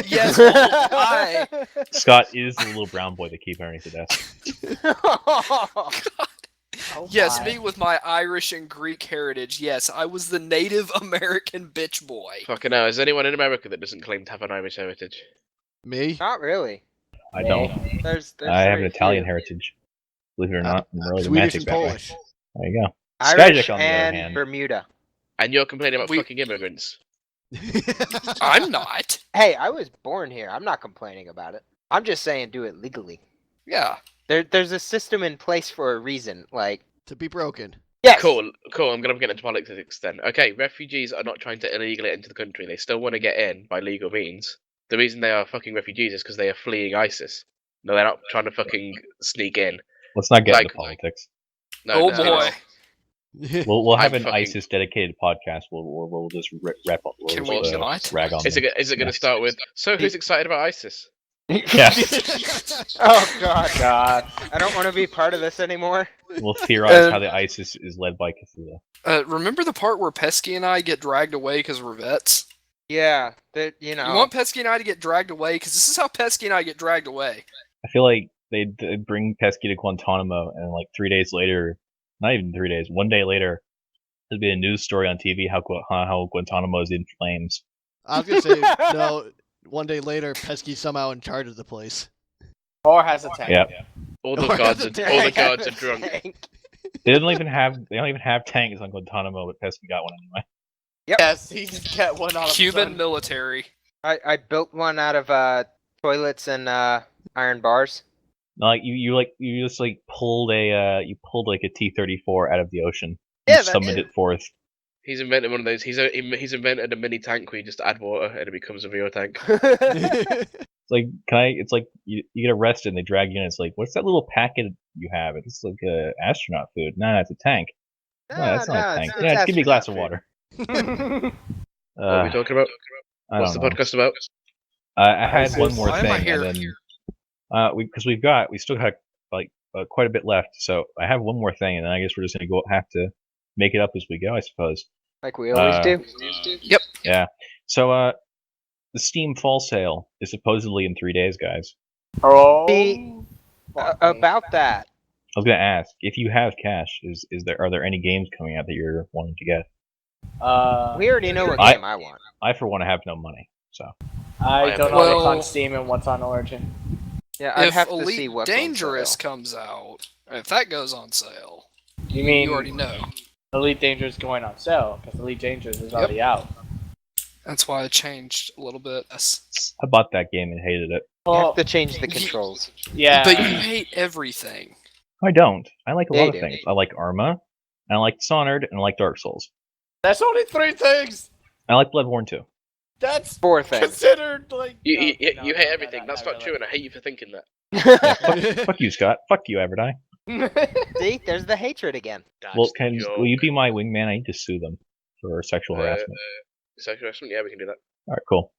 Yes, I. Scott is the little brown boy they keep underneath the desk. Oh Yes, my. me with my Irish and Greek heritage. Yes, I was the Native American bitch boy. Fucking hell, is anyone in America that doesn't claim to have an Irish heritage? Me? Not really. I don't. There's I have an very Italian few. heritage. Believe it or not, I'm really Swedish romantic and that way. Polish. There you go. Irish Skydick, on the other and hand. Bermuda. And you're complaining about We- fucking immigrants. I'm not. Hey, I was born here. I'm not complaining about it. I'm just saying do it legally. Yeah. There's a system in place for a reason. Like, To be broken. Yes. Cool. I'm gonna get into politics then. Okay, refugees are not trying to illegally enter the country. They still want to get in by legal means. The reason they are fucking refugees is because they are fleeing ISIS. No, they're not trying to fucking sneak in. Let's not get Like- into politics. No, Oh no, boy. We'll have I'm an fucking- ISIS dedicated podcast. We'll just rap up. Can we not? Rag on Is them. it going to Next. start with? So who's excited about ISIS? Yeah. Oh God. God. I don't want to be part of this anymore. We'll theorize how the ISIS is led by Cthulhu. Remember the part where Pesky and I get dragged away because we're vets? Yeah, that you know. You want Pesky and I to get dragged away? Because this is how Pesky and I get dragged away. I feel like they'd bring Pesky to Guantanamo, and like 3 days later, not even 3 days, 1 day later, there'd be a news story on TV how Guantanamo is in flames. I was gonna say no. 1 day later, Pesky's somehow in charge of the place. Or has a tank. Yep. All the Or guards the are drunk. They don't even have tanks on Guantanamo, but Pesky got one anyway. Yes, he just got one on Cuban military. I built one out of toilets and iron bars. Like you just pulled a T-34 out of the ocean. Yeah, and that's summoned it. it forth. He's invented one of those. He's invented a mini tank where you just add water and it becomes a real tank. It's like It's like you get arrested and they drag you in. It's like, what's that little packet you have? It's like astronaut food. No, it's a tank. No, that's not a tank. it's Yeah, just give me a glass of astronaut water. What are we talking about? I What's the don't know. podcast about? I had one more Why am I thing, here? and then because we still had quite a bit left. So I have one more thing, and then I guess we're just gonna have to make it up as we go, I suppose. Like we always do. Yep. Yeah. So the Steam fall sale is supposedly in 3 days, guys. Oh. About that. I was gonna ask if you have cash. Are there any games coming out that you're wanting to get? We already know what I- game I want. I for one have no money, so I don't know Well- what's on Steam and what's on Origin. Yeah, I'd If have to Elite see what's Dangerous on sale. comes out, if that goes on sale, You mean you already know. Elite Dangerous going on sale? Because Elite Dangerous is already out. That's why I changed a little bit. I bought that game and hated it. You Well, have to change the controls. yeah. But you hate everything. I don't. I like a Yeah, lot you of do. things. I like Arma, and I like Dishonored, and I like Dark Souls. That's only 3 things. I like Bloodborne too. That's 4 things. considered like. You no, hate no, everything. no, That's no, not true, and I hate you for thinking that. Fuck you, Scott. Fuck you, Avordai. See, there's the hatred again. Well, That's will you be my wingman? I need to sue them for sexual harassment. Sexual harassment? Yeah, we can do that. All right, cool.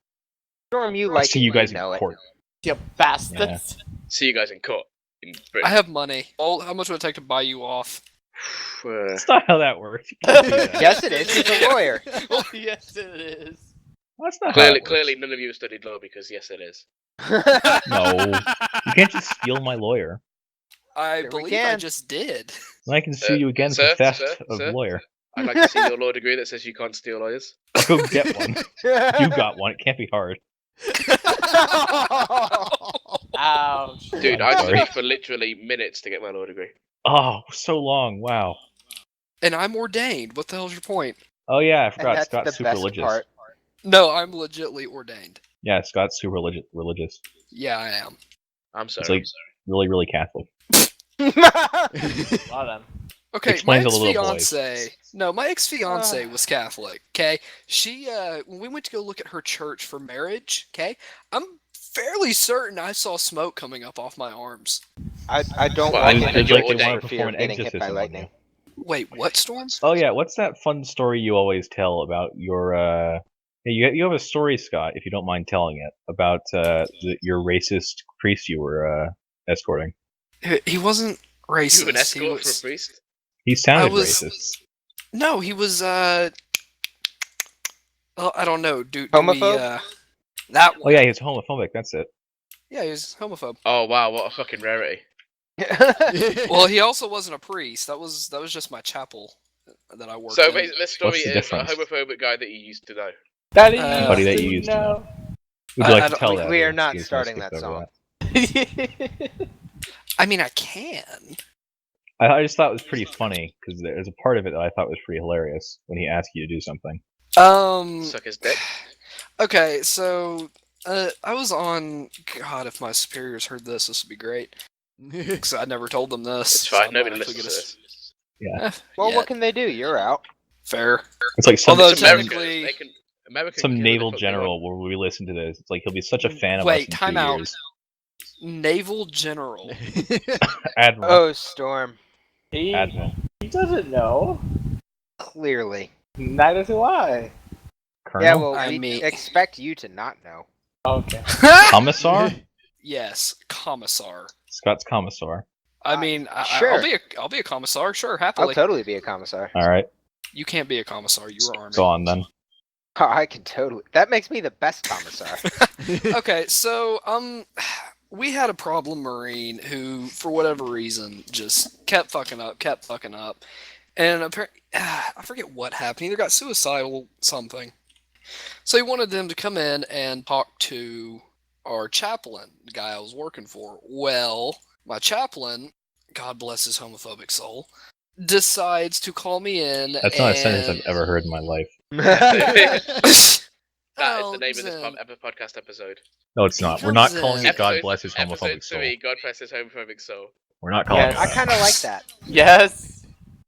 Storm, you I'll like see it you when guys in know it. court. You bastards. See you guys in court. In I Britain. have money. How much would it take to buy you off? That's not how that works. You can't do that. Yes, it is. He's a lawyer. Yes, it is. That's not how it works. Clearly, none of you have studied law because yes, it is. No, you can't just steal my lawyer. I Sure we believe I can. just did. And I can sue you again sir, for theft sir, of sir. lawyer. I'd like to see your law degree that says you can't steal lawyers. Go get one. You got one. It can't be hard. Ouch. Dude, I'm I sorry. studied for literally minutes to get my law degree. Oh, so long. Wow. And I'm ordained. What the hell's your point? Oh yeah, I And forgot. that's Scott's the super best religious. part. No, I'm legitly ordained. Yeah, Scott's super religious. Yeah, I am. I'm sorry. It's like really, really Catholic. A lot of them. Okay, Explains my a little ex-fiance. No, my ex-fiance was Catholic. Okay, she when we went to go look at her church for marriage. Okay, I'm fairly certain I saw smoke coming up off my arms. I don't Well, like I it. think It's you're like they ordained want to for fear perform of an getting hit by exorcism on lightning. you. Wait, what, Storm? Oh yeah, what's that fun story you always tell about your hey, you have a story, Scott, if you don't mind telling it, about your racist priest you were escorting. He wasn't racist. You an He escort was- for a priest? He sounded was- racist. No, he was well, I don't know. Do we, Homophobe? that Oh one. yeah, he's homophobic. That's it. Yeah, he was homophobe. Oh wow, what a fucking rarity. Well, he also wasn't a priest. That was just my chapel that I worked So in. basically, this story What's the is difference? a homophobic guy that you used to know. That is Somebody that you used to know. Would I- you I like to don't- tell we- that? we or are not just starting skip that over song. I mean, I can. I just thought it was pretty funny because there's a part of it that I thought was pretty hilarious when he asked you to do something. Suck his dick. Okay, so I was on. God, if my superiors heard this would be great. Because I never told them this. It's so fine. I'm Nobody not actually listens to gonna this. Yeah. Well, Yeah, what can they do? You're out. fair. It's like some Although It's America. technically- They can. America some can kill naval who the fuck they want. general will re-listen to this. It's like he'll be such a fan of us Wait, in 2 time out. years. Naval General. Admiral. Oh, Storm. Admiral. He doesn't know. Clearly. Neither do I. Colonel. Yeah, well, I we mean- expect you to not know. Okay. Commissar. Yes, Commissar. Scott's commissar. I mean, sure. I'll be a commissar, sure, I'll happily. totally be a commissar. All right. You can't be a commissar. You were army. Go on then. Oh, I can totally. That makes me the best commissar. Okay, so we had a problem Marine who, for whatever reason, just kept fucking up, and apparently, I forget what happened. He either got suicidal, something. So he wanted them to come in and talk to our chaplain, the guy I was working for. Well, my chaplain, God bless his homophobic soul, decides to call me in. That's not a sentence I've ever heard in my life. That is Well, the name of this then- podcast episode. No, it's not. We're not comes calling in- it God Episode- bless his Episode homophobic soul. 3, God bless his homophobic soul. We're not calling Yes. it I that. kind of like that. Yes.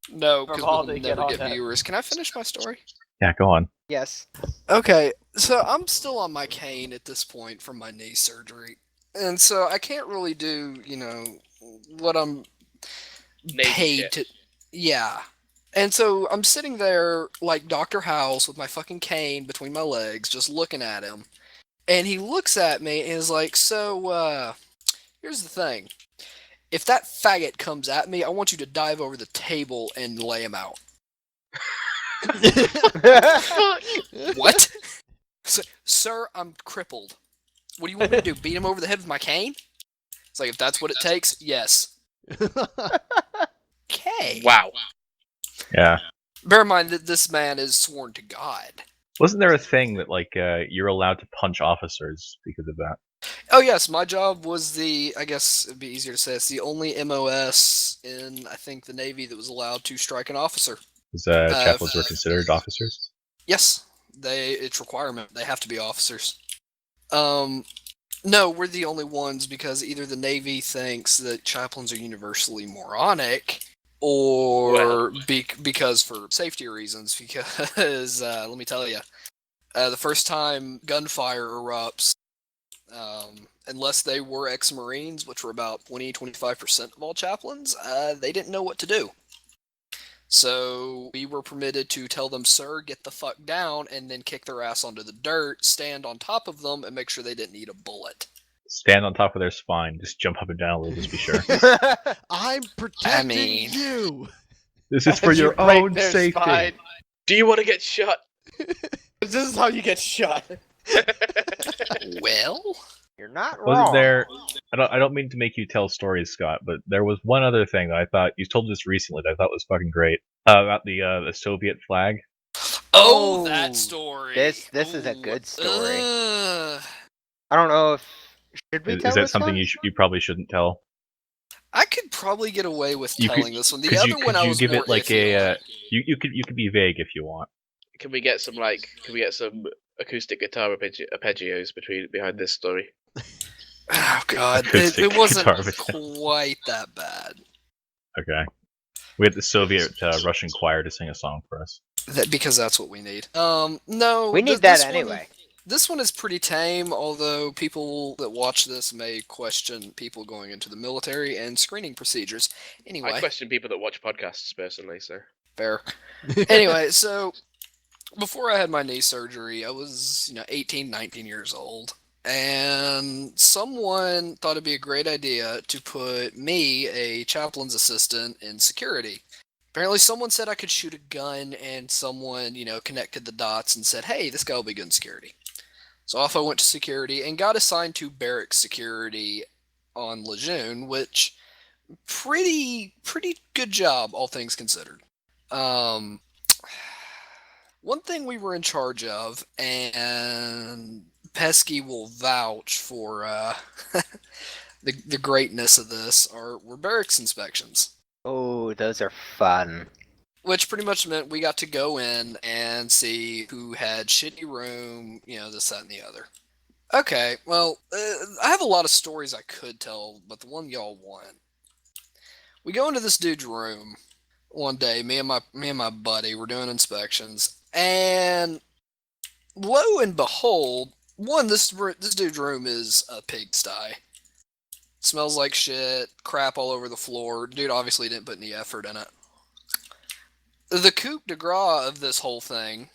No, because Rivaldi, we'll get never on get that. viewers. Can I finish my story? Yeah, go on. Yes. Okay, so I'm still on my cane at this point from my knee surgery. And so I can't really do, what I'm Navy paid shit. to. Yeah. And so I'm sitting there like Dr. House with my fucking cane between my legs, just looking at him. And he looks at me and is like, so, here's the thing. If that faggot comes at me, I want you to dive over the table and lay him out. What? Sir, I'm crippled. What do you want me to do? Beat him over the head with my cane? It's like, if that's what it takes, yes. Okay. Wow. Yeah. Bear in mind that this man is sworn to God. Wasn't there a thing that like you're allowed to punch officers because of that? Oh yes, my job was I guess it'd be easier to say, it's the only MOS in, I think, the Navy that was allowed to strike an officer. Because chaplains were considered officers. Yes, it's requirement. They have to be officers. No, we're the only ones because either the Navy thinks that chaplains are universally moronic, or because for safety reasons. Because let me tell you, the first time gunfire erupts, unless they were ex-Marines, which were about 20-25% of all chaplains, they didn't know what to do. So we were permitted to tell them, sir, get the fuck down, and then kick their ass onto the dirt, stand on top of them, and make sure they didn't eat a bullet. Stand on top of their spine. Just jump up and down a little, just be sure. I'm protecting mean- you. This is for As you your break own their safety. spine. Do you want to get shot? This is how you get shot. Well, You're not Wasn't wrong. there? I don't mean to make you tell stories, Scott, but there was one other thing that I thought you told this recently that I thought was fucking great about the Soviet flag. oh, Oh, that story. this is a Ooh, good story. uh, I don't know if should we tell Is that this something one? you probably shouldn't tell? I could probably get away with You could- telling this one. The Could other you one I could you was give more it like iffy a on. you could be vague if you want. Can we get some acoustic guitar arpeggios behind this story? Oh god, Acoustic it wasn't guitar video. quite that bad. Okay. We had the Soviet Russian choir to sing a song for us. Because that's what we need. No, We need this that one- anyway. This one is pretty tame, although people that watch this may question people going into the military and screening procedures. Anyway, I question people that watch podcasts personally, so. fair. Anyway, so before I had my knee surgery, I was, 18, 19 years old. And someone thought it'd be a great idea to put me, a chaplain's assistant, in security. Apparently someone said I could shoot a gun, and someone, connected the dots and said, hey, this guy will be good in security. So off I went to security and got assigned to barracks security on Lejeune, which pretty good job, all things considered. One thing we were in charge of, and Pesky will vouch for the greatness of this, were barracks inspections. Oh, those are fun. Which pretty much meant we got to go in and see who had shitty room, this, that, and the other. Okay, well, I have a lot of stories I could tell, but the one y'all want. We go into this dude's room. one day, me and my buddy were doing inspections, and lo and behold, this dude's room is a pigsty. Smells like shit, crap all over the floor. Dude obviously didn't put any effort in it. The coup de grace of this whole thing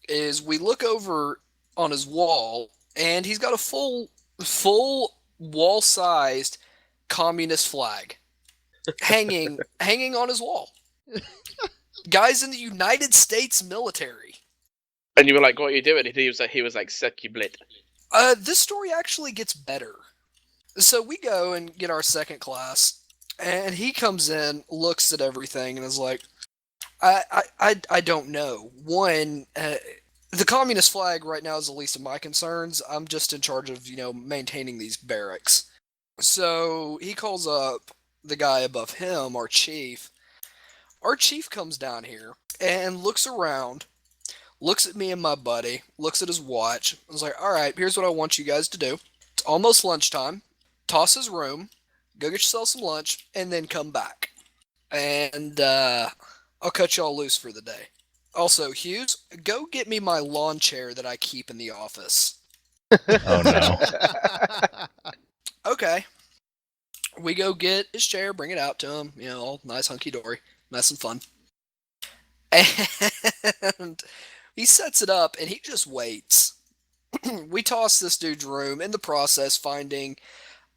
is we look over on his wall, and he's got a full wall-sized communist flag hanging on his wall. Guys in the United States military. And you were like, "What are you doing?" And he was like, "Suck your blit." This story actually gets better. So we go and get our second class, and he comes in, looks at everything, and is like, I don't know. One, the communist flag right now is the least of my concerns. I'm just in charge of, maintaining these barracks. So he calls up the guy above him, our chief. Our chief comes down here and looks around, looks at me and my buddy, looks at his watch. I was like, all right, here's what I want you guys to do. It's almost lunchtime. Toss his room, go get yourself some lunch, and then come back. And I'll cut y'all loose for the day. Also, Hughes, go get me my lawn chair that I keep in the office. Oh no. Okay. We go get his chair, bring it out to him, all nice hunky-dory, nice and fun. And he sets it up, and he just waits. We toss this dude's room, in the process finding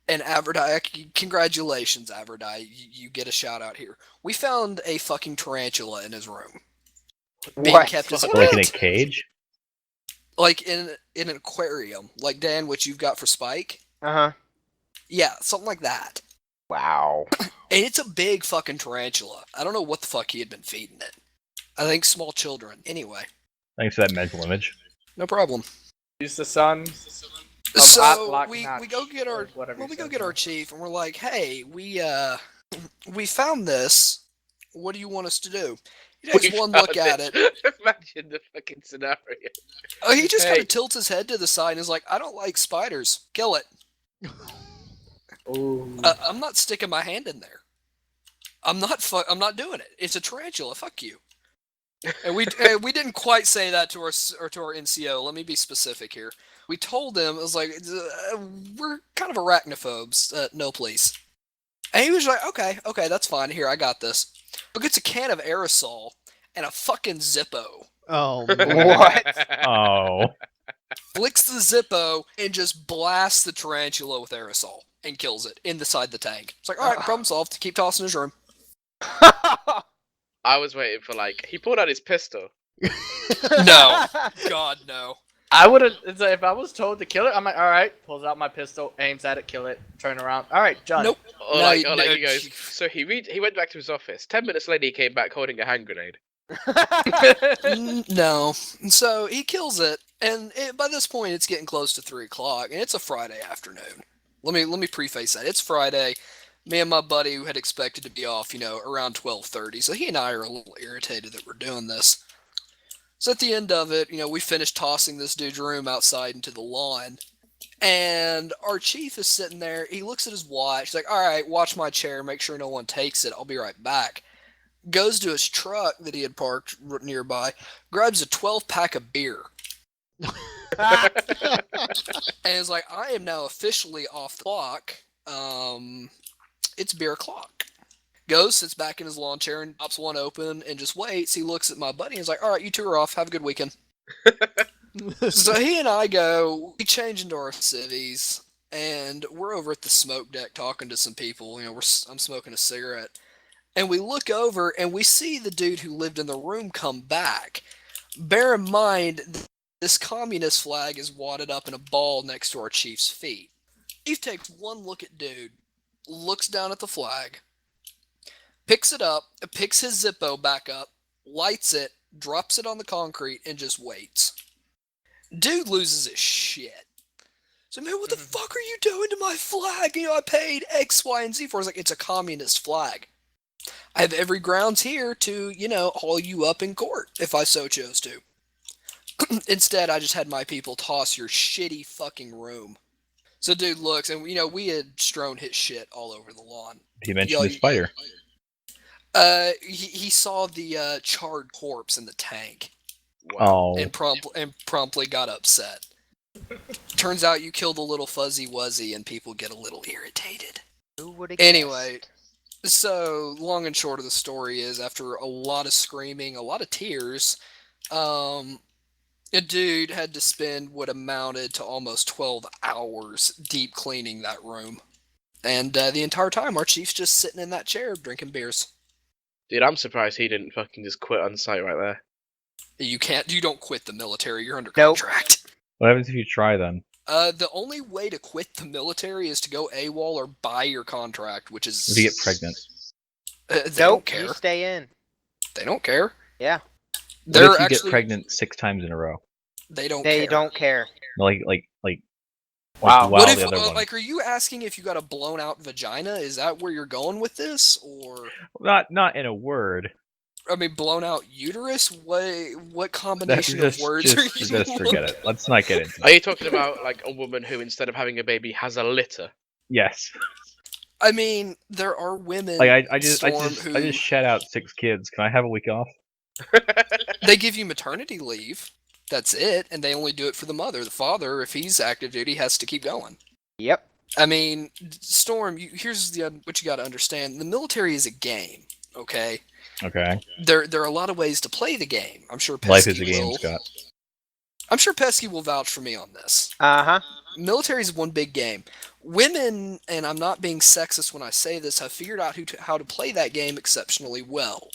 an Avordai. Congratulations, Avordai. You get a shout out here. We found a fucking tarantula in his room. Being What? kept as a Like in a pet. cage? Like in an aquarium. Like, Dan, what you've got for Spike? Uh-huh. Yeah, something like that. Wow. And it's a big fucking tarantula. I don't know what the fuck he had been feeding it. I think small children. Anyway, Thanks for that mental image. no problem. Use the sun. So Atlock we Notch, go get our or whatever you we go said. get our chief, and we're like, hey, we found this. What do you want us to do? He takes We one found look at it. Imagine the fucking scenario. He just kind Hey. of tilts his head to the side and is like, I don't like spiders. Kill it. Ooh. I'm not sticking my hand in there. I'm not doing it. It's a tarantula. Fuck you. And we didn't quite say that to our NCO. Let me be specific here. We told him, it was like, we're kind of arachnophobes. No, please. And he was like, okay, that's fine. Here, I got this. But gets a can of aerosol and a fucking Zippo. Oh, What? Oh. Flicks the Zippo and just blasts the tarantula with aerosol and kills it inside the tank. It's like, all right, problem solved. Keep tossing his room. I was waiting for he pulled out his pistol. No. God, no. I would have, if I was told to kill it, I'm like, all right, pulls out my pistol, aims at it, kill it, turn around. All right, done. Nope. Or No, he no, goes. So he went back to his office. 10 minutes later, he came back holding a hand grenade. No. So he kills it, and by this point, it's getting close to 3 o'clock, and it's a Friday afternoon. Let me preface that. It's Friday. Me and my buddy who had expected to be off, around 12:30. So he and I are a little irritated that we're doing this. So at the end of it, we finished tossing this dude's room outside into the lawn. And our chief is sitting there. He looks at his watch. He's like, all right, watch my chair. Make sure no one takes it. I'll be right back. Goes to his truck that he had parked nearby. Grabs a 12-pack of beer. And is like, I am now officially off the clock. It's beer o'clock. Goes, sits back in his lawn chair and pops one open and just waits. He looks at my buddy and is like, all right, you two are off. Have a good weekend. So he and I go, we change into our civvies, and we're over at the smoke deck talking to some people. I'm smoking a cigarette. And we look over and we see the dude who lived in the room come back. Bear in mind, this communist flag is wadded up in a ball next to our chief's feet. Chief takes one look at dude, looks down at the flag, picks it up, picks his Zippo back up, lights it, drops it on the concrete, and just waits. Dude loses his shit. So, man, what the fuck are you doing to my flag? I paid X, Y, and Z for it. It's like, it's a communist flag. I have every grounds here to, haul you up in court if I so chose to. Instead, I just had my people toss your shitty fucking room. So dude looks, and we had strewn his shit all over the lawn. He mentioned the spider. He saw the charred corpse in the tank Oh, and promptly got upset. Turns out you killed a little fuzzy wuzzy and people get a little irritated. Who would have Anyway, so long and short of the story is, after a lot of screaming, a lot of tears, a dude had to spend what amounted to almost 12 hours deep cleaning that room. And the entire time, our chief's just sitting in that chair drinking beers. Dude, I'm surprised he didn't fucking just quit on site right there. You don't quit the military, you're under Nope. contract. what happens if you try then? The only way to quit the military is to go AWOL or buy your contract, which is... If you get pregnant. They don't Nope, care. you stay in. They don't care. Yeah. What They're if you actually... get pregnant 6 times in a row? They don't They care. don't care. Like Wow. What if, the other one. like, are you asking if you got a blown out vagina? Is that where you're going with this, or Not in a word. I mean, blown out uterus? What combination Just, of words are you? just forget it. Let's not get into Are it. you talking about like a woman who, instead of having a baby, has a litter? Yes. I mean, there are women. Like I just who shed out 6 kids. Can I have a week off? they give you maternity leave. That's it, and they only do it for the mother. The father, if he's active duty, has to keep going. Yep. I mean, Storm, here's what you got to understand. The military is a game, okay? Okay. There are a lot of ways to play the game. I'm sure Pesky Life is a game, will. Scott. I'm sure Pesky will vouch for me on this. Uh-huh. Military is one big game. Women, and I'm not being sexist when I say this, have figured out how to play that game exceptionally well.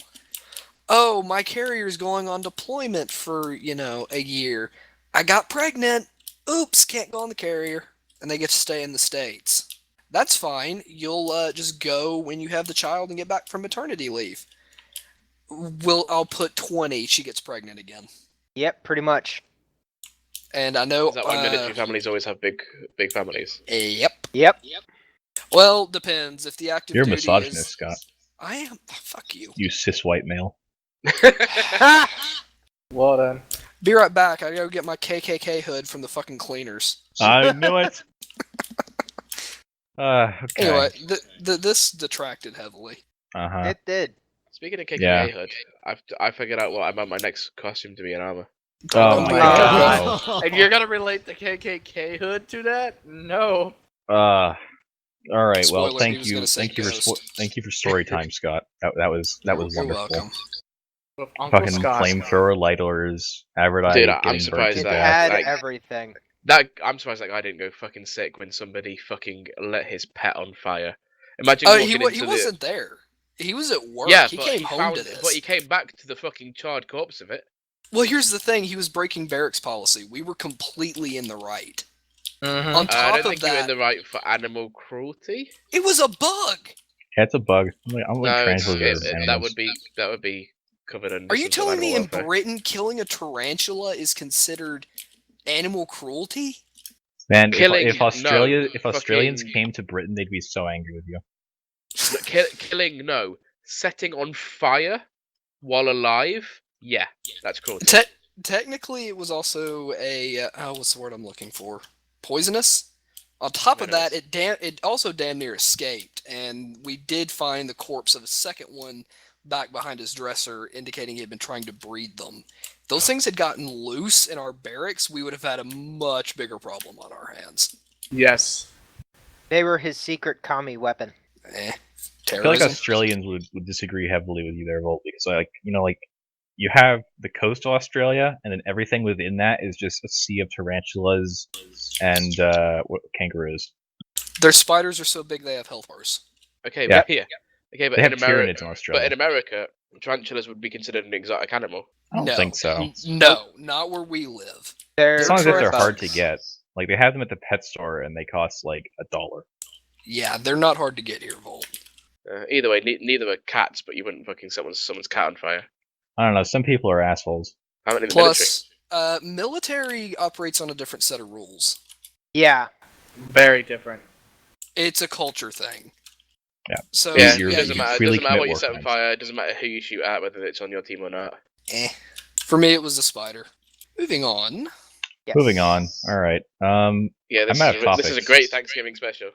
Oh, my carrier's going on deployment for, a year. I got pregnant. Oops, can't go on the carrier. And they get to stay in the States. That's fine. You'll just go when you have the child and get back from maternity leave. I'll put 20, she gets pregnant again. Yep, pretty much. And I know... Is that why military families always have big families? Yep. Yep. Well, depends. If the active You're a duty misogynist, is... Scott. I am. Fuck you. You cis white male. Well then. Be right back. I gotta get my KKK hood from the fucking cleaners. I knew it. Okay. Anyway, this detracted heavily. Uh-huh. It did. Speaking of KKK Yeah. hood, I figured out what I want my next costume to be in armor. Oh my my God. god. And you're gonna relate the KKK hood to that? No. All right. Well, Spoiler, he thank was you. gonna say Thank you for story time, Scott. That was You're wonderful. welcome. With Uncle Fucking Scott. flamethrower, lighters, Avordai. Dude, I'm getting surprised burnt It to that- death. had like- everything. I'm surprised that guy didn't go fucking sick when somebody fucking lit his pet on fire. Imagine Oh, walking he into wasn't there. He was at work. Yeah, he but came he home found to it. this. But he came back to the fucking charred corpse of it. Well, here's the thing. He was breaking barracks policy. We were completely in the right. Mm-hmm. On I top don't of think you're in that, the right for animal cruelty. it was a bug. That's a bug. I'm like No, translated that would be covered under. Are you some sort of telling me animal in welfare. Britain killing a tarantula is considered animal cruelty? Man, Killing- if Australia, no, if Australians fucking- came to Britain, they'd be so angry with you. Killing? No. Setting on fire while alive? Yeah, that's cruelty. Technically, it was also a what's the word I'm looking for? Poisonous. On top of that, it also damn near escaped, and we did find the corpse of a second one back behind his dresser, indicating he had been trying to breed them. If those things had gotten loose in our barracks, we would have had a much bigger problem on our hands. Yes. They were his secret commie weapon. I feel like Terrorism. Australians would disagree heavily with you there, Volt, because you have the coastal Australia, and then everything within that is just a sea of tarantulas and kangaroos. Their spiders are so big they have health bars. Okay, Yeah. but here. Okay, but They in have America, tyrannids in Australia. but in America, tarantulas would be considered an exotic animal. I don't No. think so. No, not where we live. They're As long as if they're bugs. hard to get. Like, they have them at the pet store, and they cost like $1. Yeah, they're not hard to get here, Volt. Either way, neither are cats, but you wouldn't fucking set someone's cat on fire. I don't know. Some people are assholes. How many in the military? Plus, military operates on a different set of rules. Yeah. Very different. It's a culture thing. Yeah. So Yeah, You're- it doesn't you matter. It freely doesn't matter what commit you war set on crimes. fire. It doesn't matter who you shoot at, whether it's on your team or not. For me, it was the spider. Moving on. Yes. Moving on. All right. Yeah, this I'm out of is a topics. great Thanksgiving special.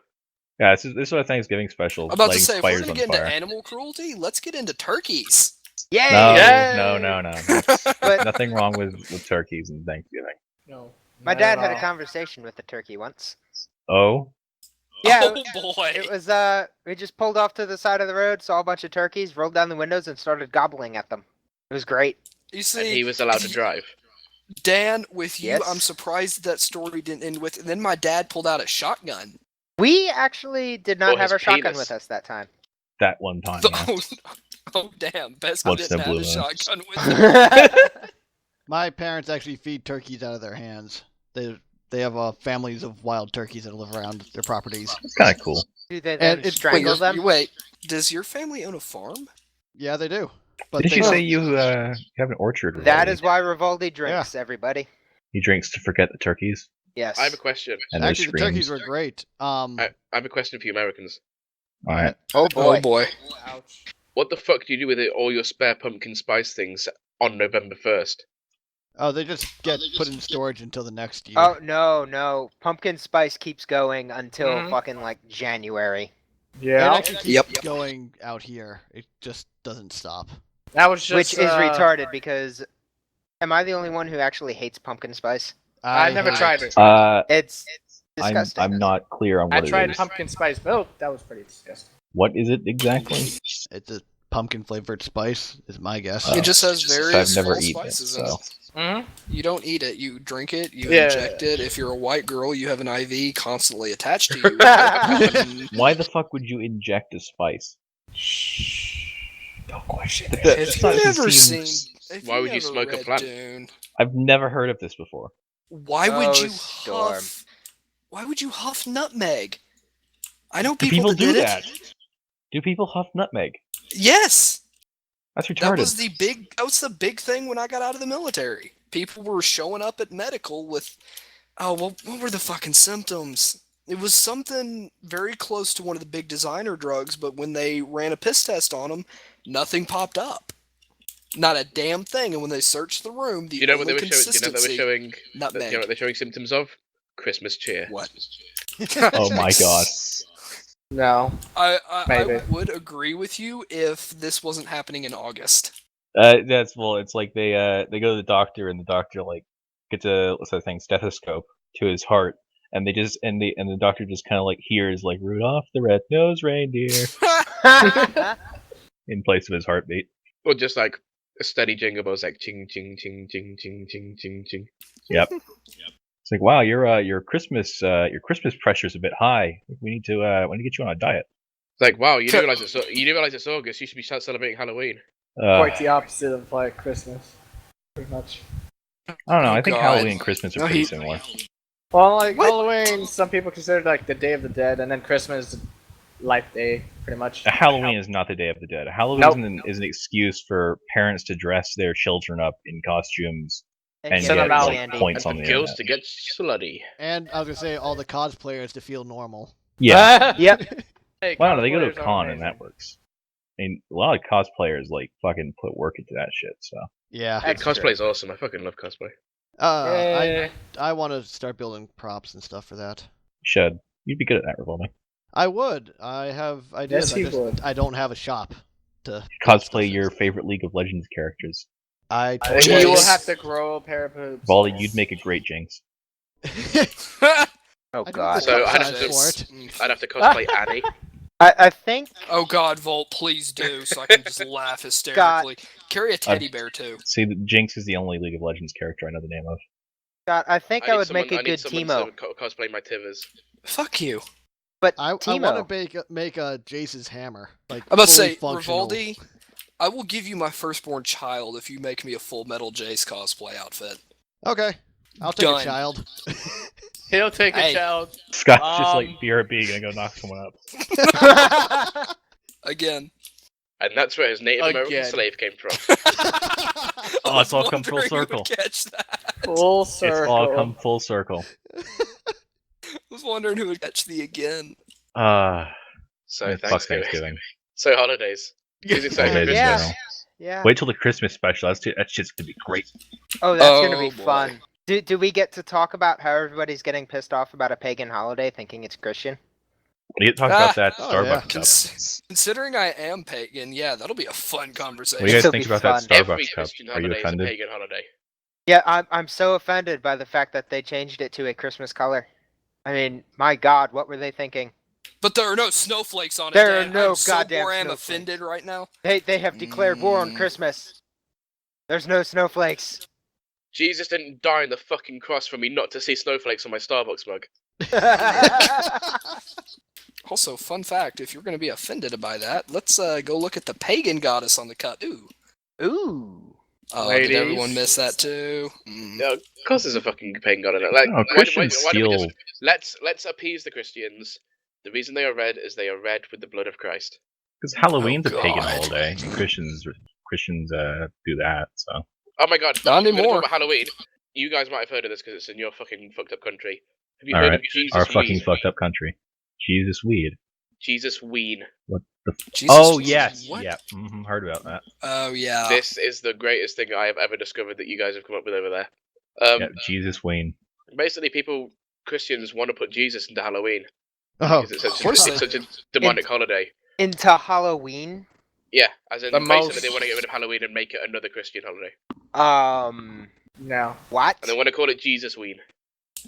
Yeah, this is what a Thanksgiving special. I'm about to lighting say, if we're spires gonna on get into fire. animal cruelty, let's get into turkeys. Yay! No. But Nothing wrong with turkeys and Thanksgiving. No. my not dad at had a all. conversation with the turkey once. Oh, Yeah, Oh boy. it was we just pulled off to the side of the road, saw a bunch of turkeys, rolled down the windows, and started gobbling at them. It was great. You And see, he was allowed to drive. Dan, with you, Yes. I'm surprised that story didn't end with. And then my dad pulled out a shotgun. We actually did not Or have his our shotgun penis. with us that time. that one time. Yeah. Oh damn, Pesky Once didn't in a have a blue moon. shotgun with him. My parents actually feed turkeys out of their hands. They have families of wild turkeys that live around their properties. It's kind of cool. Do they And then it's- strangle them? Wait, does your family own a farm? Yeah, they do. But Didn't they you don't- say you have an orchard? That Rivaldi? is why Rivaldi drinks, everybody. He drinks to forget the turkeys Yes. I have a question. and their Actually, the turkeys screams. were great. I have a question for you Americans. All right. Oh boy. Oh boy. Ouch. What the fuck do you do with all your spare pumpkin spice things on November 1st? Oh, they just get put in storage until the next year. Oh no. Pumpkin spice keeps going until Mhm. fucking like January. It Yeah. actually keeps Yep. going out here. It just doesn't stop. That was just. Which is retarded because am I the only one who actually hates pumpkin spice? I never hate tried it. it. It's I'm disgusting. not clear on I what it tried is. pumpkin spice milk. That was pretty disgusting. What is it exactly? It's a pumpkin flavored spice, is my guess. Oh. It just has So various I've never full eaten it, spices in so it. Mm-hmm. You don't eat it. You drink it. You Yeah. inject it. If you're a white girl, you have an IV constantly attached to you. And why the fuck would you inject a spice? Shh. Don't question it. if It's you've not never consumed. seen, if Why would you never smoke a read plant? Dune, I've never heard of this before. why would Oh, you Storm. huff? Why would you huff nutmeg? I know Do people, people do did that? Do people huff nutmeg? It. Yes, That's that retarded. was the big. That was the big thing when I got out of the military. People were showing up at medical with, oh well, what were the fucking symptoms? It was something very close to one of the big designer drugs, but when they ran a piss test on them, nothing popped up. Not a damn thing. And when they searched the room, the Do you know what only they were showing? Do you know what they were consistency- showing? Nutmeg. Do you know what they're showing symptoms of? Christmas cheer. What? Oh my god. No. I Maybe. would agree with you if this wasn't happening in August. It's like they go to the doctor and the doctor like gets a what's that thing stethoscope to his heart and they just and the doctor just kind of like hears like Rudolph the red-nosed reindeer in place of his heartbeat. Or just like a steady jingle bells, like ching ching ching ching ching ching ching ching. Yep. It's like wow, your Christmas pressure's a bit high. We need to get you on a diet. It's like wow, you do realize it's August. You should be celebrating Halloween. Quite the opposite of like Christmas. Pretty much. I don't know. Oh, I think God. Halloween and Christmas are No, pretty he- similar. Well, like What? Halloween, some people consider it like the Day of the Dead, and then Christmas, Life Day, pretty much. Halloween is not the Day of the Dead. Halloween Nope. is an excuse for parents to dress their children up in costumes and get Send get them out. like, candy. points And on for the girls internet. to get slutty. And I was gonna say all the cosplayers to feel normal. Yeah. Yep. Hey, Well, I don't know, they go to a cosplayers are con and amazing. that works. I mean, a lot of cosplayers like fucking put work into that shit. So Yeah. That's Cosplay true. is awesome. I fucking love cosplay. I want to start building props and stuff for that. you should. You'd be good at that, Rivaldi. I would. I have ideas. Yes, you would. I don't have a shop to Cosplay your favorite League of Legends characters. I I totally think you will Jinx. have to grow a pair of boobs. Rivaldi, you'd make a great Jinx. Oh I do god. the So cup I'd have size to- for it. I'd have to cosplay Annie. I think Oh God, Volt, please do, so I can just laugh hysterically. Carry a teddy bear too. See, Jinx is the only League of Legends character I know the name of. God, I think I need would someone- make a I need good someone Teemo. to cosplay my Tivers. Fuck you. But I want Teemo. to make a Jace's hammer. Like I'm about to fully say, functional. Rivaldi, I will give you my firstborn child if you make me a Full Metal Jace cosplay outfit. Okay, I'll take Done. a child. He'll take Hey. a child. Scott's just like BRB gonna go knock someone up. Again. And that's where his Native American Again. slave came from. Oh, it's I all was come full wondering who would circle. Catch that. Full circle. It's all come full circle. I was wondering who would catch the again. So Fuck Thanksgiving. Thanksgiving. So holidays. Who's excited for Holidays in Yeah. Christmas? general. Yeah. Wait till the Christmas special. That shit's gonna be great. Oh, that's gonna be Oh, boy. fun. Do we get to talk about how everybody's getting pissed off about a pagan holiday, thinking it's Christian? We need to talk about that Oh, Starbucks yeah. cup. Considering I am pagan, yeah, that'll be a fun conversation. What do you guys This'll think be about that fun. Starbucks Every cup? Christian Are you holiday is a offended? pagan holiday. Yeah, I'm so offended by the fact that they changed it to a Christmas color. I mean, my God, what were they thinking? But there are no snowflakes on it. There are Dan. no I'm so goddamn bored, I am snowflakes. offended right now. They have declared war on Christmas. There's no snowflakes. Jesus didn't die on the fucking cross for me not to see snowflakes on my Starbucks mug. Also, fun fact: if you're going to be offended by that, let's go look at the pagan goddess on the cup. Ooh. Ooh. Oh, Ladies. did everyone miss that too? Yeah, of course there's a fucking pagan god in it. Like, Oh, Christians why don't we steal. just let's appease the Christians. The reason they are red is they are red with the blood of Christ. Because Halloween's Oh, a pagan God. holiday. And Christians do that. So Oh my god! Not we're gonna anymore. talk about Halloween. You guys might have heard of this because it's in your fucking fucked up country. Have you all heard right, of Jesus our fucking Weed? fucked up country. Jesus weed. Jesus Ween. What the? Jesus, Oh yes, what? yeah. Heard about that. Oh yeah. This is the greatest thing I have ever discovered that you guys have come up with over there. Yeah, Jesus Ween. Basically, Christians want to put Jesus into Halloween Oh, because it's course such a demonic holiday. Into Halloween? Yeah, as in The basically they most- want to get rid of Halloween and make it another Christian holiday, No. What? and they want to call it Jesus Ween,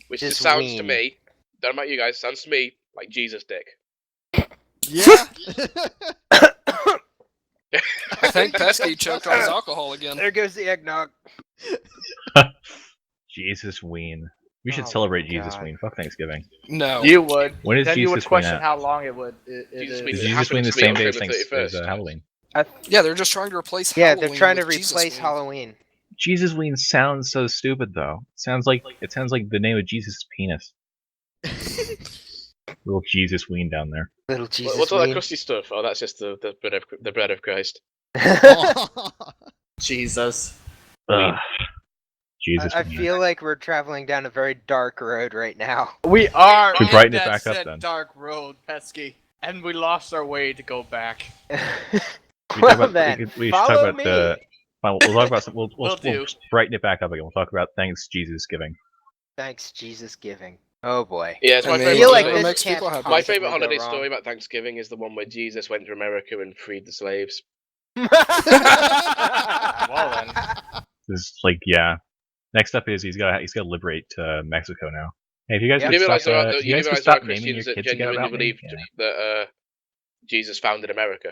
which just Just sounds to ween. me, don't know about you guys, sounds to me like Jesus dick. yeah. I think Pesky choked on his alcohol again. There goes the eggnog. Jesus Ween. We should Oh my celebrate Jesus God. Ween. Fuck Thanksgiving. No. You would. When is Then you would Jesus Ween question at? how long it would. It Jesus is. Ween Is It Jesus Ween the happens to be same on day as October 31st. Halloween? Yeah, they're just trying to replace Yeah, Halloween they're trying to with Jesus replace Ween. Halloween. Jesus Ween sounds so stupid though. It sounds like the name of Jesus' penis. Little Jesus Ween down there. Little Jesus What's all that Ween. crusty stuff? Oh, that's just the bread of Christ. Jesus. Ugh. Jesus I Ween. feel like we're traveling down a very dark road right now. We are Should we in brighten it that back up, said then? dark road, Pesky, and we lost our way to go back. We Well then, we should follow talk about me. Fine, we'll talk about some. We'll do. brighten it back up again. We'll talk about Thanks Jesus Giving. Thanks, Jesus giving. Oh boy. Yeah, it's I my mean, I favorite. feel like whatever this makes can't people happy. My possibly favorite go holiday wrong. story about Thanksgiving is the one where Jesus went to America and freed the slaves. Well then. This is like Next up is he's got to liberate Mexico now. Hey, if you guys Yeah. could You realise stop, there are, you guys could there are stop naming your Christians that kids again genuinely about me. believe that Jesus founded America.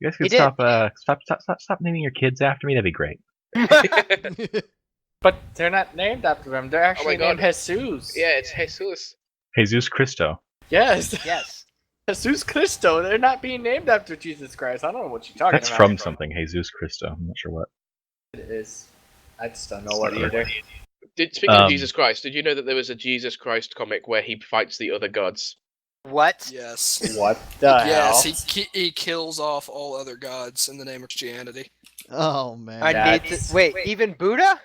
You guys He could did. stop naming your kids after me. That'd be great. But they're not named after him. They're actually God. named Jesus. Yeah, it's Jesus. Jesus Cristo. Yes. Yes. Jesus Cristo. They're not being named after Jesus Christ. I don't know what you're talking That's about. from something. Jesus Cristo. I'm not sure what. It is. I just don't know what either. Speaking of Um, Jesus Christ, did you know that there was a Jesus Christ comic where he fights the other gods? What? Yes. What the Yes, hell? he kills off all other gods in the name of Christianity. Oh man. I need to wait. Even Buddha?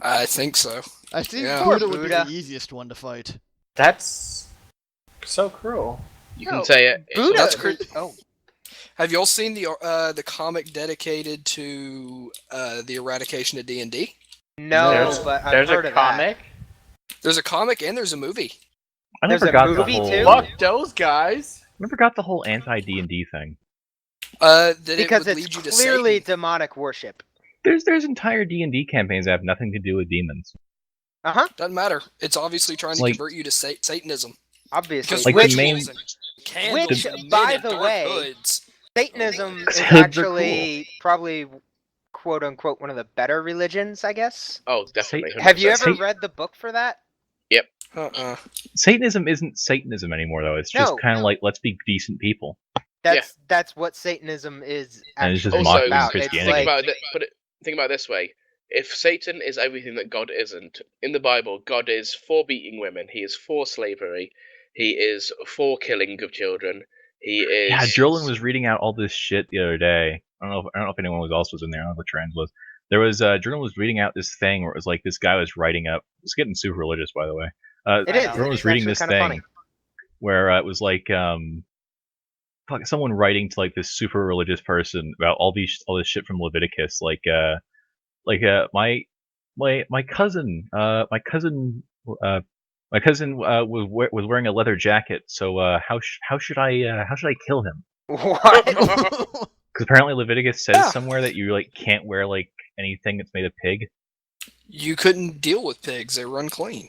I think so. I think Yeah. Buddha would be Buddha. the easiest one to fight. That's so cruel. You No, can say it. it's Buddha. That's all- cr- Oh. Have y'all seen the comic dedicated to the eradication of D&D? No, There's- but I've There's heard a of that. comic. There's a comic and there's a movie. I There's never a got the movie, whole. too? Fuck those guys. Never got the whole anti D&D thing. That Because it would it's lead you to clearly Satan. demonic worship. There's entire D&D campaigns that have nothing to do with demons. Doesn't matter. It's obviously trying to Like- convert you to Satanism. Obviously. Because Like the rituals main- and candles Which, and by men in the dark way, hoods. Satanism is Hoods are actually probably quote unquote one of the better religions, I guess. Oh, definitely. Have you 100%. ever read the book for that? Uh-uh. Satanism isn't Satanism anymore, though. It's just No. kind of like, let's be decent people. That's what Satanism is And it's just actually Also, mocking about. Christianity. It's think like, about it. Think about it this way: if Satan is everything that God isn't, in the Bible, God is for beating women. He is for slavery. He is for killing of children. He is. Yeah, Jerlin was reading out all this shit the other day. I don't know if anyone else was in there. I don't know if Trans was. There was Jerlin was reading out this thing where it was like this guy was writing up. It's getting super religious, by the way. it is. Jerlin was It's reading actually this kind of thing funny. where it was like someone writing to like this super religious person about all this shit from Leviticus, my cousin My cousin was wearing a leather jacket, so how should I kill him? What? Because apparently Leviticus says Yeah. somewhere that you like can't wear like anything that's made of pig. You couldn't deal with pigs; they were unclean.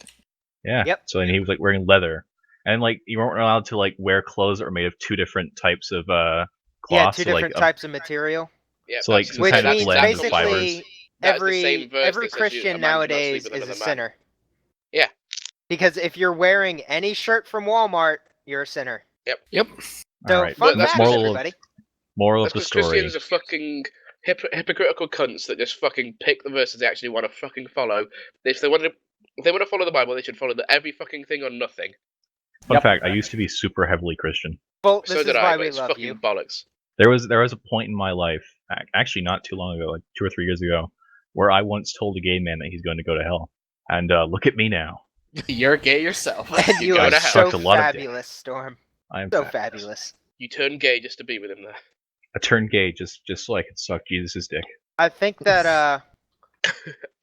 Yeah. Yep. So and he was like wearing leather, and like you weren't allowed to like wear clothes that were made of two different types of cloth. Yeah, two so, like, different types of material. Yeah, So, like, that's- some Which kind of means blend of basically fibers. That's the same verse every that says Christian a man do not nowadays sleep with is a another man. sinner. Yeah. Because if you're wearing any shirt from Walmart, you're a sinner. Yep. So All right. fun But fact, that's everybody. Moral That's of the because story. Christians are fucking hypocritical cunts that just fucking pick the verses they actually want to fucking follow. If they want to follow the Bible, they should follow every fucking thing or nothing. Fun Yep. fact: I used to be super heavily Christian. Well, So this is did why I, but we it's love fucking you. bollocks. There was a point in my life, actually not too long ago, like 2 or 3 years ago, where I once told a gay man that he's going to go to hell. And look at me now. You're gay yourself. And you go are to hell. so Sucked a lot of dick. fabulous, Storm. I am So fat. fabulous. You turn gay just to be with him there. I turned gay just so I could suck Jesus' dick. I think that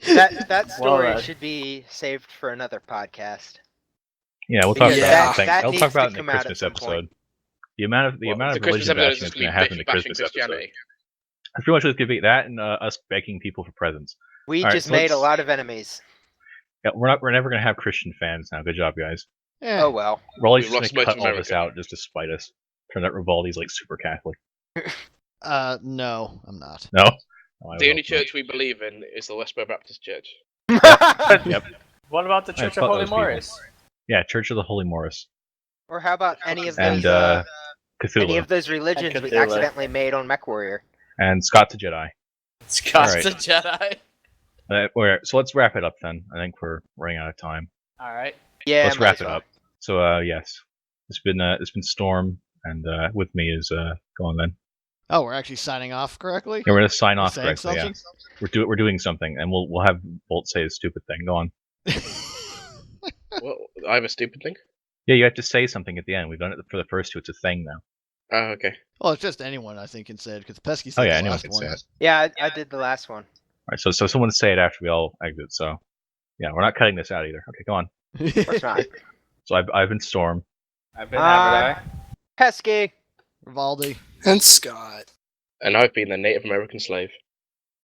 that story Well, should be saved for another podcast. Yeah, we'll talk Because about it. that I'll needs talk to about it in the come out at Christmas some point. episode. The amount of The religion Christmas episode is bashing that's just going to going to happen be in the bashing Christmas episode. Christianity. That's pretty much what's going to be that and us begging people for presents. We All right, just so made a let's- lot of enemies. Yeah, we're never going to have Christian fans now. Good job, guys. Eh, Oh well. We're always We've just lost going to most cut of all this America. out just to spite us. Turn out Rivaldi's like super Catholic. no, I'm not. No? Oh, I The would only hope not. church we believe in is the Westboro Baptist Church. Yep. What about the I Church fuck of Holy those people. Morris? Yeah, Church of the Holy Morris. Or how about any of And those Cthulhu. any of those religions we Cthulhu. accidentally made on MechWarrior? And Scott's a Jedi. Scott's Alright. the Jedi. So let's wrap it up then. I think we're running out of time. All right. Yeah, Let's might wrap as it well. up. So yes, it's been Storm, and with me is go on then. Oh, we're actually signing off correctly? Yeah, we're gonna sign off Saying correctly. Yeah, something? we're doing something, and we'll have Bolt say a stupid thing. Go on. Well, I have a stupid thing. Yeah, you have to say something at the end. We've done it for the first two. It's a thing now. Oh, okay. Well, it's just anyone, I think, can say it, because Pesky said Oh yeah, the anyone last can one. say it. Yeah, I did the last one. All right, so someone say it after we all exit. So yeah, we're not cutting this out either. Okay, go on. Of course not. So I've been Storm. I've been Uh, Avordai. Pesky. Rivaldi. And Scott. And I've been the Native American slave.